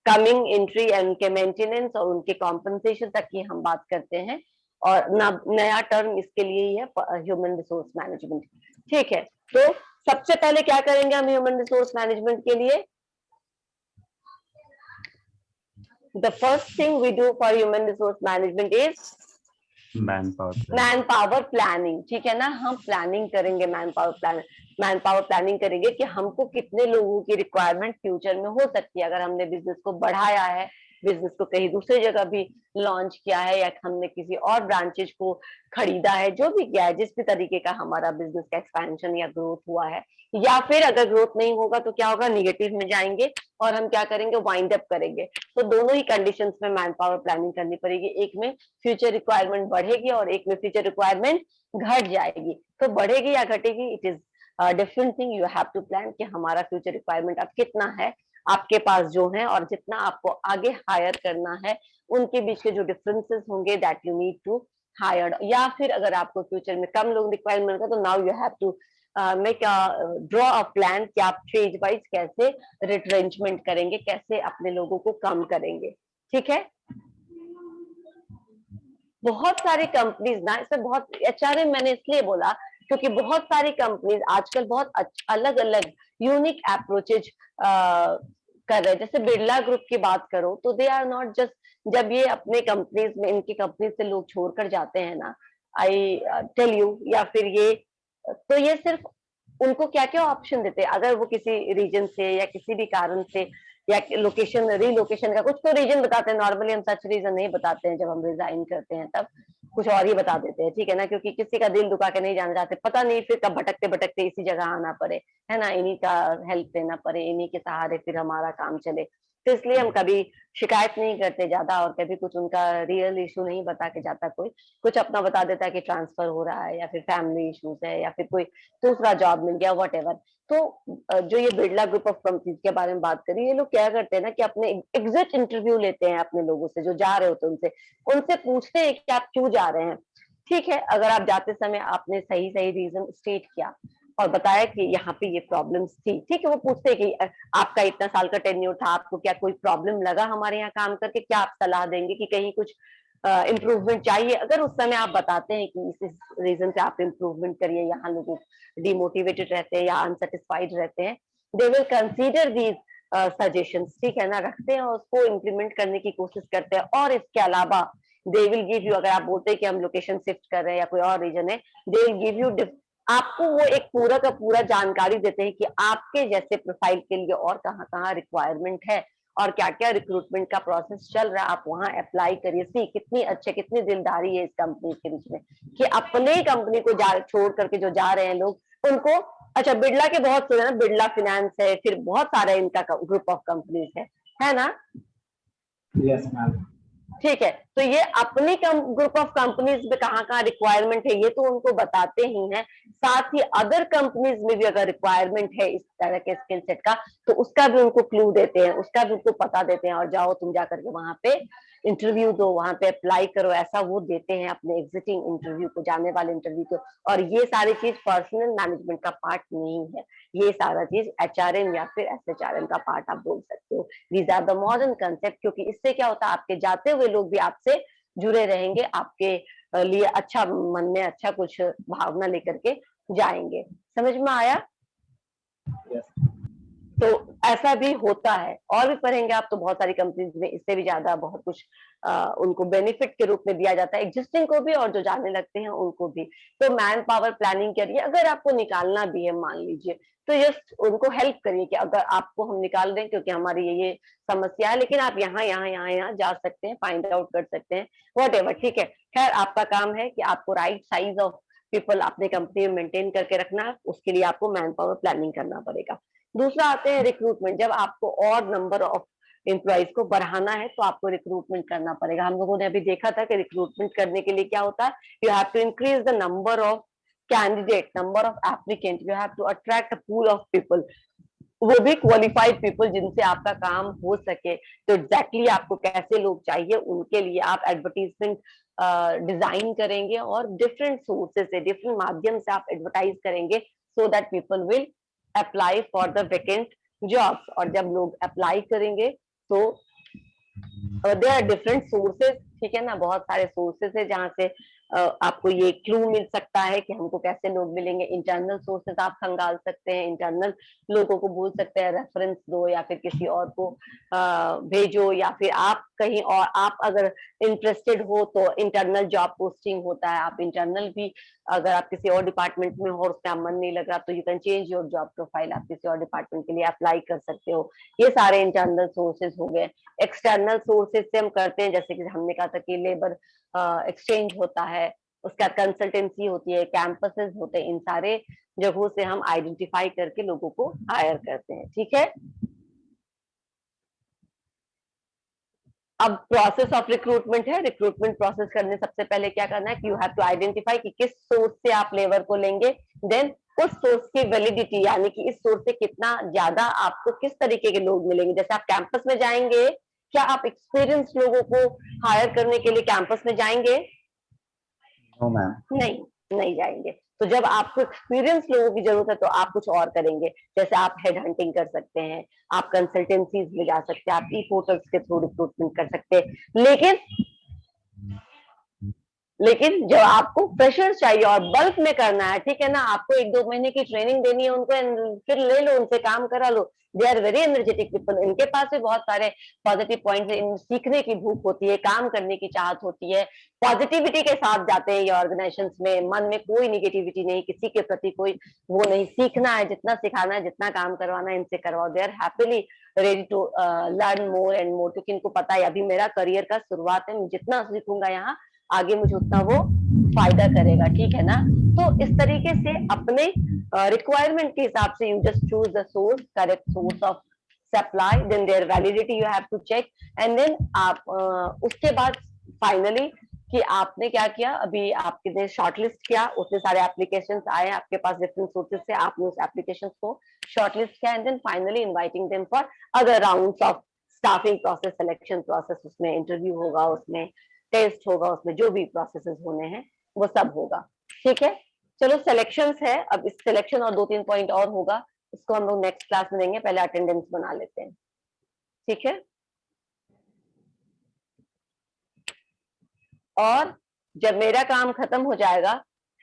कमिंग एंट्री एंड उनके मेंटेनेंस और उनके कॉम्पनसेशन तक की हम बात करते हैं। और नया टर्म इसके लिए ही है ह्यूमन रिसोर्स मैनेजमेंट। ठीक है, तो सबसे पहले क्या करेंगे हम ह्यूमन रिसोर्स मैनेजमेंट के लिए? The first thing we do for human resource management is man power planning. ठीक है ना, हम प्लानिंग करेंगे, मैन पावर प्लानिंग करेंगे कि हमको कितने लोगों की रिक्वायरमेंट फ्यूचर में हो सकती है। अगर हमने बिजनेस को बढ़ाया है, बिजनेस को कहीं दूसरी जगह भी लॉन्च किया है, या हमने किसी और ब्रांचेज को खरीदा है, जो भी किया है, जिस भी तरीके का हमारा बिजनेस का एक्सपेंशन या ग्रोथ हुआ है, या फिर अगर ग्रोथ नहीं होगा तो क्या होगा, निगेटिव में जाएंगे और हम क्या करेंगे, वाइंड अप करेंगे। तो दोनों ही कंडीशंस में मैन पावर प्लानिंग करनी पड़ेगी। एक में फ्यूचर रिक्वायरमेंट बढ़ेगी और एक में फ्यूचर रिक्वायरमेंट घट जाएगी। तो बढ़ेगी या घटेगी, it is different thing. You have to plan कि हमारा फ्यूचर रिक्वायरमेंट अब कितना है आपके पास जो है, और जितना आपको आगे हायर करना है, उनके बीच के जो डिफरेंसेस होंगे that you need to hire. या फिर अगर आपको फ्यूचर में कम लोग रिक्वायरमेंट है, तो now you have to make draw a plan कि आप फेज वाइज कैसे रिट्रेंचमेंट करेंगे, कैसे अपने लोगों को कम करेंगे। ठीक है, बहुत सारी कंपनीज ना, इसमें बहुत HRM मैंने इसलिए बोला क्योंकि बहुत सारी कंपनीज आजकल बहुत अलग अलग यूनिक अप्रोचेज कर रहे हैं। जैसे बिरला ग्रुप की बात करो तो दे आर नॉट जस्ट, जब ये अपने कंपनीज में, इनकी कंपनीज से लोग छोड़कर जाते हैं ना, आई टेल यू, या फिर ये, तो ये सिर्फ उनको क्या क्या ऑप्शन देते हैं, अगर वो किसी रीजन से या किसी भी कारण से, या लोकेशन रीलोकेशन का कुछ तो रीजन बताते हैं। नॉर्मली हम सच रीजन नहीं बताते हैं, जब हम रिजाइन करते हैं तब कुछ और ही बता देते हैं, ठीक है ना, क्योंकि किसी का दिल दुखा के नहीं जाना चाहते, पता नहीं फिर कब भटकते भटकते इसी जगह आना पड़े, है ना, इन्हीं का हेल्प लेना पड़े, इन्हीं के सहारे फिर हमारा काम चले। तो इसलिए हम कभी शिकायत नहीं करते ज्यादा, और कभी कुछ उनका रियल इशू नहीं बता के जाता। कोई कुछ अपना बता देता है कि ट्रांसफर हो रहा है, या फिर फैमिली इश्यूज है, या फिर कोई दूसरा जॉब मिल गया, वट एवर। तो जो ये बिरला ग्रुप ऑफ कंपनीज के बारे में बात करी, ये लोग क्या करते हैं ना कि अपने एग्जिट इंटरव्यू लेते हैं अपने लोगों से जो जा रहे होते हैं, उनसे उनसे पूछते हैं कि आप क्यों जा रहे हैं। ठीक है, अगर आप जाते समय आपने सही सही रीजन स्टेट किया और बताया कि यहाँ पे ये प्रॉब्लम्स थी, ठीक है, वो पूछते हैं कि आपका इतना साल का टेन्योर था, आपको क्या कोई प्रॉब्लम लगा हमारे यहाँ काम करके, क्या आप सलाह देंगे कि कहीं कुछ इम्प्रूवमेंट चाहिए। अगर उस समय आप बताते हैं कि इस रीजन से आप इम्प्रूवमेंट करिए, यहाँ लोग डिमोटिवेटेड रहते हैं या अनसेटिस्फाइड रहते हैं, they will consider these suggestions, ठीक है ना, रखते हैं और उसको इम्प्लीमेंट करने की कोशिश करते हैं। और इसके अलावा दे विल गिव यू, अगर आप बोलते हैं कि हम लोकेशन शिफ्ट कर रहे हैं या कोई और रीजन है, दे विल गिव यू, आपको वो एक पूरा का पूरा जानकारी देते हैं कि आपके जैसे प्रोफाइल के लिए और कहाँ कहाँ रिक्वायरमेंट है और क्या क्या रिक्रूटमेंट का प्रोसेस चल रहा है, आप वहां अप्लाई करिए। सी कितनी अच्छे, कितनी दिलदारी है इस कंपनी के बीच में कि अपने कंपनी को छोड़ करके जो जा रहे हैं लोग उनको, अच्छा बिरला के बहुत सुने ना, बिरला फाइनेंस है, फिर बहुत सारे इनका ग्रुप ऑफ कंपनीज है ना। Yes ma'am. ठीक है, तो ये अपनी ग्रुप ऑफ कंपनीज में कहाँ कहाँ रिक्वायरमेंट है ये तो उनको बताते ही हैं, साथ ही अदर कंपनीज में भी अगर रिक्वायरमेंट है इस तरह के स्किल सेट का, तो उसका भी उनको क्लू देते हैं, उसका भी उनको पता देते हैं, और जाओ तुम जा करके वहां पे इंटरव्यू दो, वहां पे अप्लाई करो, ऐसा वो देते हैं अपने एग्जिटिंग इंटरव्यू को, जाने वाले इंटरव्यू को। और ये सारी चीज पर्सनल मैनेजमेंट का पार्ट नहीं है, ये सारा चीज HRM या फिर SHRM का पार्ट आप बोल सकते हो। These are the modern concept, क्योंकि इससे क्या होता है, आपके जाते हुए लोग भी आपसे जुड़े रहेंगे, आपके लिए अच्छा, मन में अच्छा कुछ भावना लेकर के जाएंगे। समझ में आया? तो ऐसा भी होता है, और भी पढ़ेंगे आप तो बहुत सारी कंपनीज में इससे भी ज्यादा बहुत कुछ उनको बेनिफिट के रूप में दिया जाता है, एग्जिस्टिंग को भी और जो जाने लगते हैं उनको भी। तो मैन पावर प्लानिंग करिए, अगर आपको निकालना भी है मान लीजिए, तो जस्ट उनको हेल्प करिए कि अगर आपको हम निकाल दें क्योंकि हमारी ये समस्या है, लेकिन आप यहाँ यहाँ यहाँ यहाँ जा सकते हैं, फाइंड आउट कर सकते हैं, वट एवर। ठीक है, खैर आपका काम है कि आपको राइट साइज ऑफ पीपल अपने कंपनी में मेंटेन करके रखना है, उसके लिए आपको मैन पावर प्लानिंग करना पड़ेगा। दूसरा आते हैं रिक्रूटमेंट, जब आपको और नंबर ऑफ एम्प्लॉइज को बढ़ाना है तो आपको रिक्रूटमेंट करना पड़ेगा। हम लोगों ने अभी देखा था कि रिक्रूटमेंट करने के लिए क्या होता है, you have to increase the number of candidate, number of applicant, you have to attract a pool of people. वो भी क्वालिफाइड पीपल जिनसे आपका काम हो सके। तो एग्जैक्टली आपको कैसे लोग चाहिए, उनके लिए आप एडवर्टीजमेंट डिजाइन करेंगे और डिफरेंट सोर्सेस से, डिफरेंट माध्यम से आप एडवर्टाइज करेंगे, so that people will apply for the vacant jobs. और जब लोग अप्लाई करेंगे तो देयर आर डिफरेंट सोर्सेस, ठीक है ना, बहुत सारे सोर्सेस है जहां से आपको ये क्लू मिल सकता है कि हमको कैसे लोग मिलेंगे। इंटरनल सोर्सेस आप खंगाल सकते हैं, इंटरनल लोगों को बोल सकते हैं रेफरेंस दो, या फिर किसी और को भेजो, या फिर आप कहीं और, आप अगर इंटरेस्टेड हो तो इंटरनल जॉब पोस्टिंग होता है, आप इंटरनल भी, अगर आप किसी और डिपार्टमेंट में हो और उसमें आप मन नहीं लग रहा तो you can change your job profile, आप किसी और डिपार्टमेंट के लिए अप्लाई कर सकते हो। ये सारे इंटरनल सोर्सेज हो गए। एक्सटर्नल सोर्सेज से हम करते हैं, जैसे कि हमने कहा था कि लेबर एक्सचेंज होता है, उसका कंसल्टेंसी होती है, कैंपसेस होते हैं, इन सारे जगहों से हम आइडेंटिफाई करके लोगों को हायर करते हैं, ठीक है। अब प्रोसेस ऑफ रिक्रूटमेंट है। रिक्रूटमेंट प्रोसेस करने सबसे पहले क्या करना है कि यू हैव टू आइडेंटिफाई कि किस सोर्स से आप लेबर को लेंगे, देन उस सोर्स की वैलिडिटी, यानी कि इस सोर्स से कितना ज्यादा आपको किस तरीके के लोग मिलेंगे। जैसे आप कैंपस में जाएंगे, क्या आप एक्सपीरियंस लोगों को हायर करने के लिए कैंपस में जाएंगे? No ma'am. नहीं, नहीं जाएंगे। तो जब आपको एक्सपीरियंस लोगों की जरूरत है तो आप कुछ और करेंगे, जैसे आप हेड हंटिंग कर सकते हैं, आप कंसल्टेंसीज में जा सकते हैं, आप ई पोर्टल्स के थ्रू रिक्रूटमेंट कर सकते हैं। लेकिन जब आपको फ्रेशर्स चाहिए और बल्क में करना है, ठीक है ना, आपको 1-2 महीने की ट्रेनिंग देनी है उनको, फिर ले लो, उनसे काम करा लो। They are very energetic people, इनके पास भी बहुत सारे पॉजिटिव पॉइंट्स है, सीखने की भूख होती है, काम करने की चाहत होती है, पॉजिटिविटी के साथ जाते हैं ये ऑर्गेनाइजेशंस में, मन में कोई निगेटिविटी नहीं, किसी के प्रति कोई वो नहीं। सीखना है, जितना सिखाना है, जितना काम करवाना है, इनसे करवाओ। They are happily ready to learn more and more, क्योंकि इनको पता है अभी मेरा करियर का शुरुआत है, जितना सीखूंगा यहाँ आगे मुझे उतना वो फायदा करेगा, ठीक है ना। तो इस तरीके से अपने रिक्वायरमेंट के हिसाब से you just choose the source, correct source of supply, then their validity you have to check, and then आप उसके बाद फाइनली कि आपने क्या किया, अभी आपने शॉर्टलिस्ट किया, उतने सारे एप्लीकेशंस आए आपके पास डिफरेंट सोर्सेज से, आपने उस एप्लीकेशंस को शॉर्टलिस्ट किया, and then finally inviting them for other rounds of staffing process, selection process, उसमें इंटरव्यू होगा, उसमें टेस्ट होगा, उसमें जो भी प्रोसेसेस होने हैं वो सब होगा, ठीक है। चलो सिलेक्शंस है, अब इस सिलेक्शन और 2-3 पॉइंट और होगा, इसको हम लोग नेक्स्ट क्लास में देंगे, पहले अटेंडेंस बना लेते हैं, ठीक है। और जब मेरा काम खत्म हो जाएगा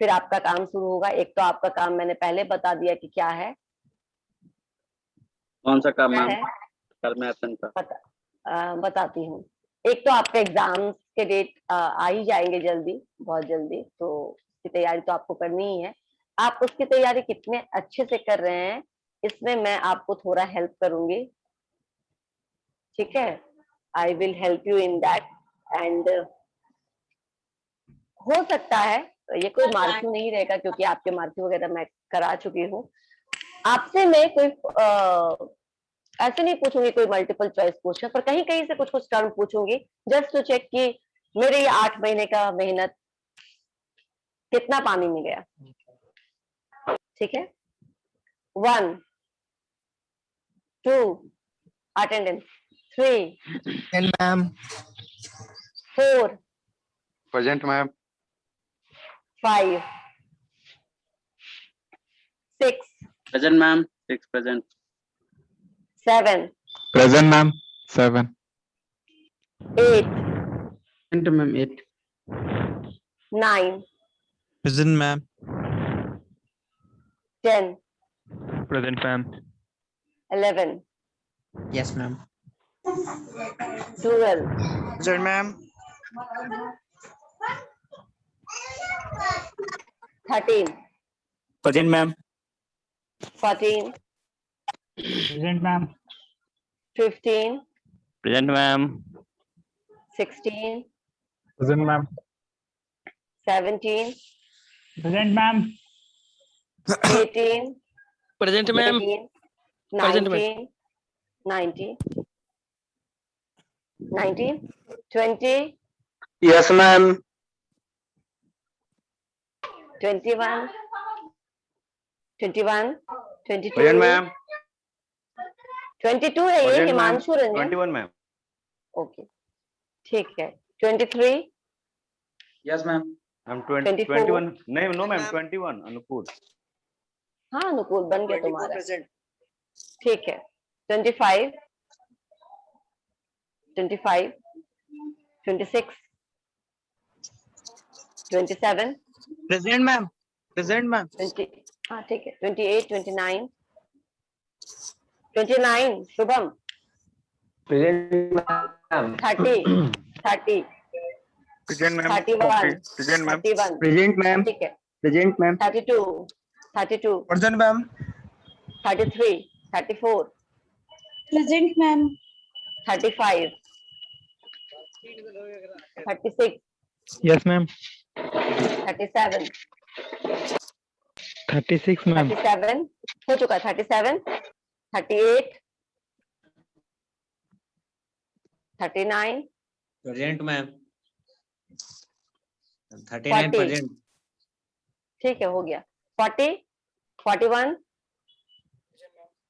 फिर आपका काम शुरू होगा। एक तो आपका काम मैंने पहले बता दिया कि क्या है, कौन सा काम क्या मैम? है कल में एब्सेंट था। बताती हूँ। एक तो आपका एग्जाम्स के डेट आ ही जाएंगे जल्दी, बहुत जल्दी, तो उसकी तैयारी तो आपको करनी ही है। आप उसकी तैयारी कितने अच्छे से कर रहे हैं, इसमें मैं आपको थोड़ा हेल्प करूंगी, ठीक है। I will help you in that, and हो सकता है ये कोई मार्किंग नहीं रहेगा, क्योंकि आपके मार्किंग वगैरह मैं करा चुकी हूँ। आपसे मैं कोई ऐसे नहीं पूछूंगी कोई मल्टीपल चॉइस क्वेश्चन, पर कहीं कहीं से कुछ कुछ टर्म पूछूंगी, जस्ट टू चेक कि मेरे ये 8 महीने का मेहनत कितना पानी में गया, ठीक है। 1 2 attendance, 3 And ma'am, 4 Present, ma'am. 5 6 present ma'am, 6 present. 7 present ma'am, 7. 8 Present ma'am, 8. 9 Present ma'am. 10 Present ma'am. 11 Yes ma'am. 12 Present ma'am. 13 Present ma'am. 14 present ma'am. 15 Present ma'am. 16 Present ma'am. 17 present ma'am. 18 Present ma'am. 19 19 19 20 Yes, ma'am. 21 22 Present, ma'am. 22 है ये Present, ma'am. Himanshu Ranjan 21 ma'am. Okay ठीक है 23 Yes, ma'am. मैम 24 21 नहीं नो मैम 21 अनुकूल. हाँ अनुकूल बन गया तुम्हारा ठीक है 25 26 27 प्रेजेंट मैम. Present ma'am. 20 हाँ ठीक है 28 29 Shubham Present ma'am. 30 Present ma'am. 31 Present ma'am. 31 Present, ma'am. ठीक है Present, ma'am. 32 present ma'am. 33 34 Present, ma'am. 35 36 yes ma'am. 37 36 ma'am. 37 हो चुका 37 38 39 Present, ma'am. 39 present. ठीक है हो गया 40 41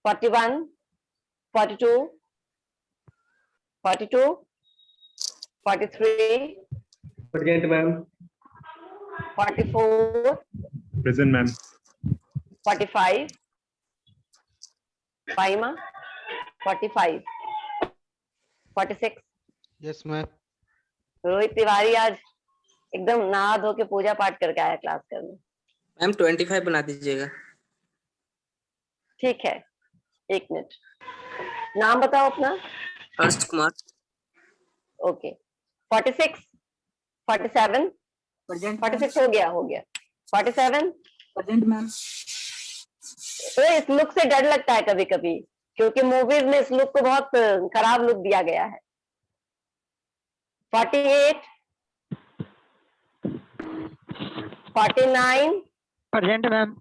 42 43 Present ma'am. 44 present ma'am. 45 पाइमा 45 46 Yes, ma'am. Rohit Tiwari आज एकदम नहा धो के पूजा पाठ करके आया क्लास करने मैम 25 बना दीजिएगा. ठीक है एक मिनट नाम बताओ अपना हर्ष कुमार. ओके 46 47 46 हो गया 47 Present, ma'am. तो इस लुक से डर लगता है कभी कभी क्योंकि मूवीज में इस लुक को बहुत खराब लुक दिया गया है 48 49 present ma'am.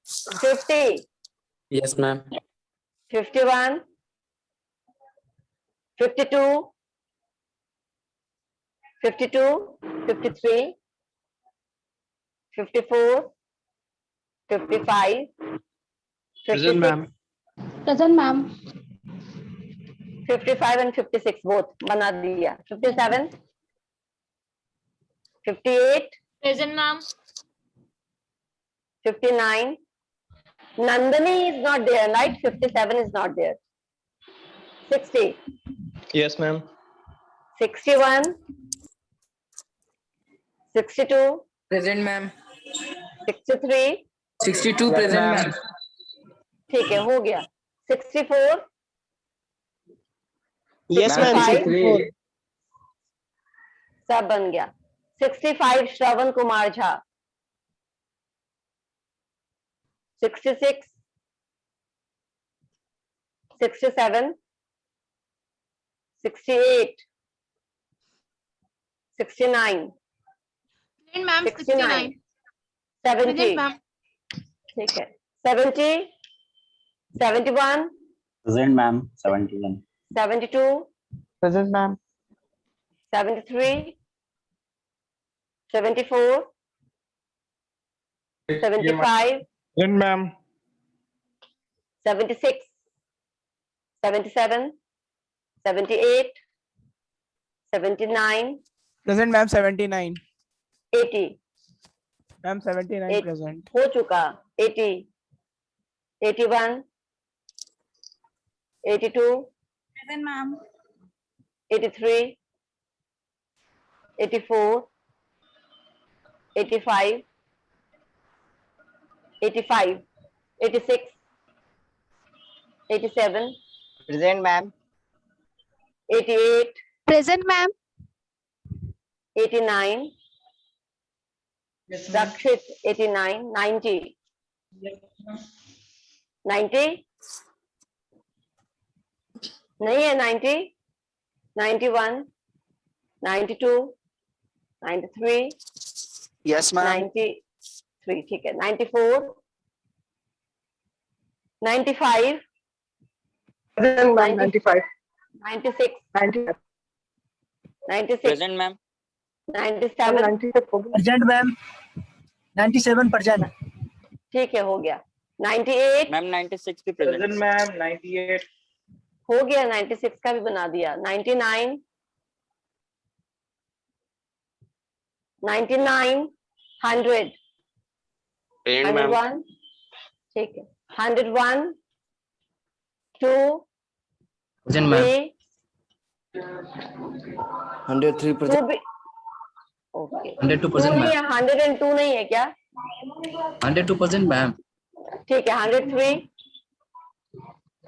50 Yes, ma'am. 51 52 52 53 54 55 present ma'am. 56 Present, ma'am. 55 and 56 both बना दिया 57 58 Present, ma'am. 59 Nandini is not there right 57 is not there 60 yes ma'am. 61 62 Present, ma'am. 63 62 present, ma'am. ठीक है हो गया 64 यस मैम. 65 सब बन गया 65 Shravan Kumar Jha 66 67 68 69 Present, ma'am. 69 Present, 70 ma'am. ठीक है 70 71 Present, ma'am. 71. 72 present ma'am. 73 74 75 present ma'am. 76 77 78 79 present ma'am. 79 80 ma'am. 79 Eight. Present. हो चुका 80 81 82 Present, ma'am. 83 84 85 85 86 87 present ma'am. 88 Present, ma'am. 89 Rakshit 89 90 90 नहीं है 90 91 92 93 Yes, ma'am. 93 ठीक है 94 95 95. 96 96 present ma'am. 97 present ma'am. 97 present. ठीक है हो गया 98 मैम 96 भी प्रेजेंट। Present ma'am. 98. हो गया, 96 का भी बना दिया। 99 99 100 Present ma'am. 101 ठीक है। 101 2 Present ma'am. 3 103 2 भी ओके 102 2 present नहीं ma'am. है, 102 नहीं है क्या? 102% ma'am. ठीक है। 103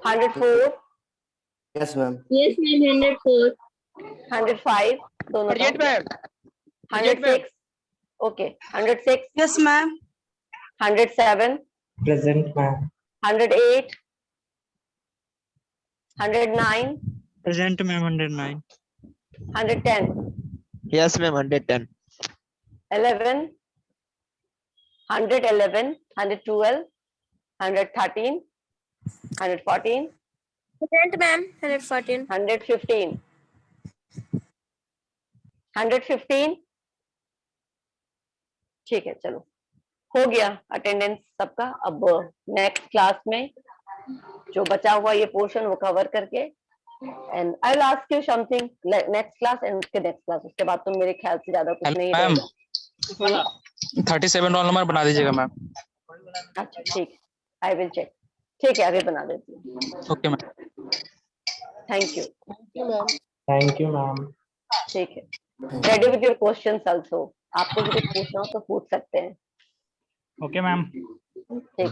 104 Yes ma'am. Yes, ma'am. 104. 105 दोनों का। Present ma'am. 106 okay 106 Yes, ma'am. 107 Present ma'am. 108 109 Present ma'am. 109. 110 Yes, ma'am. 110. 11 111 112 113 114 Present, ma'am. 114. 115 115 ठीक है। चलो हो गया अटेंडेंस सबका। अब नेक्स्ट क्लास में जो बचा हुआ ये पोर्शन वो कवर करके and I will ask you something next class and उसके नेक्स्ट क्लास, उसके बाद तो मेरे ख्याल से ज्यादा कुछ नहीं मैम रहेगा। 37 रोल नंबर बना दीजिएगा मैम। अच्छा ठीक, आई विल चेक। ठीक है, अभी बना देती हूँ। Okay ma'am. Thank you. Thank you ma'am. ठीक है, ready with your questions also. आपको भी कुछ पूछना हो तो पूछ सकते हैं। Okay ma'am. ठीक।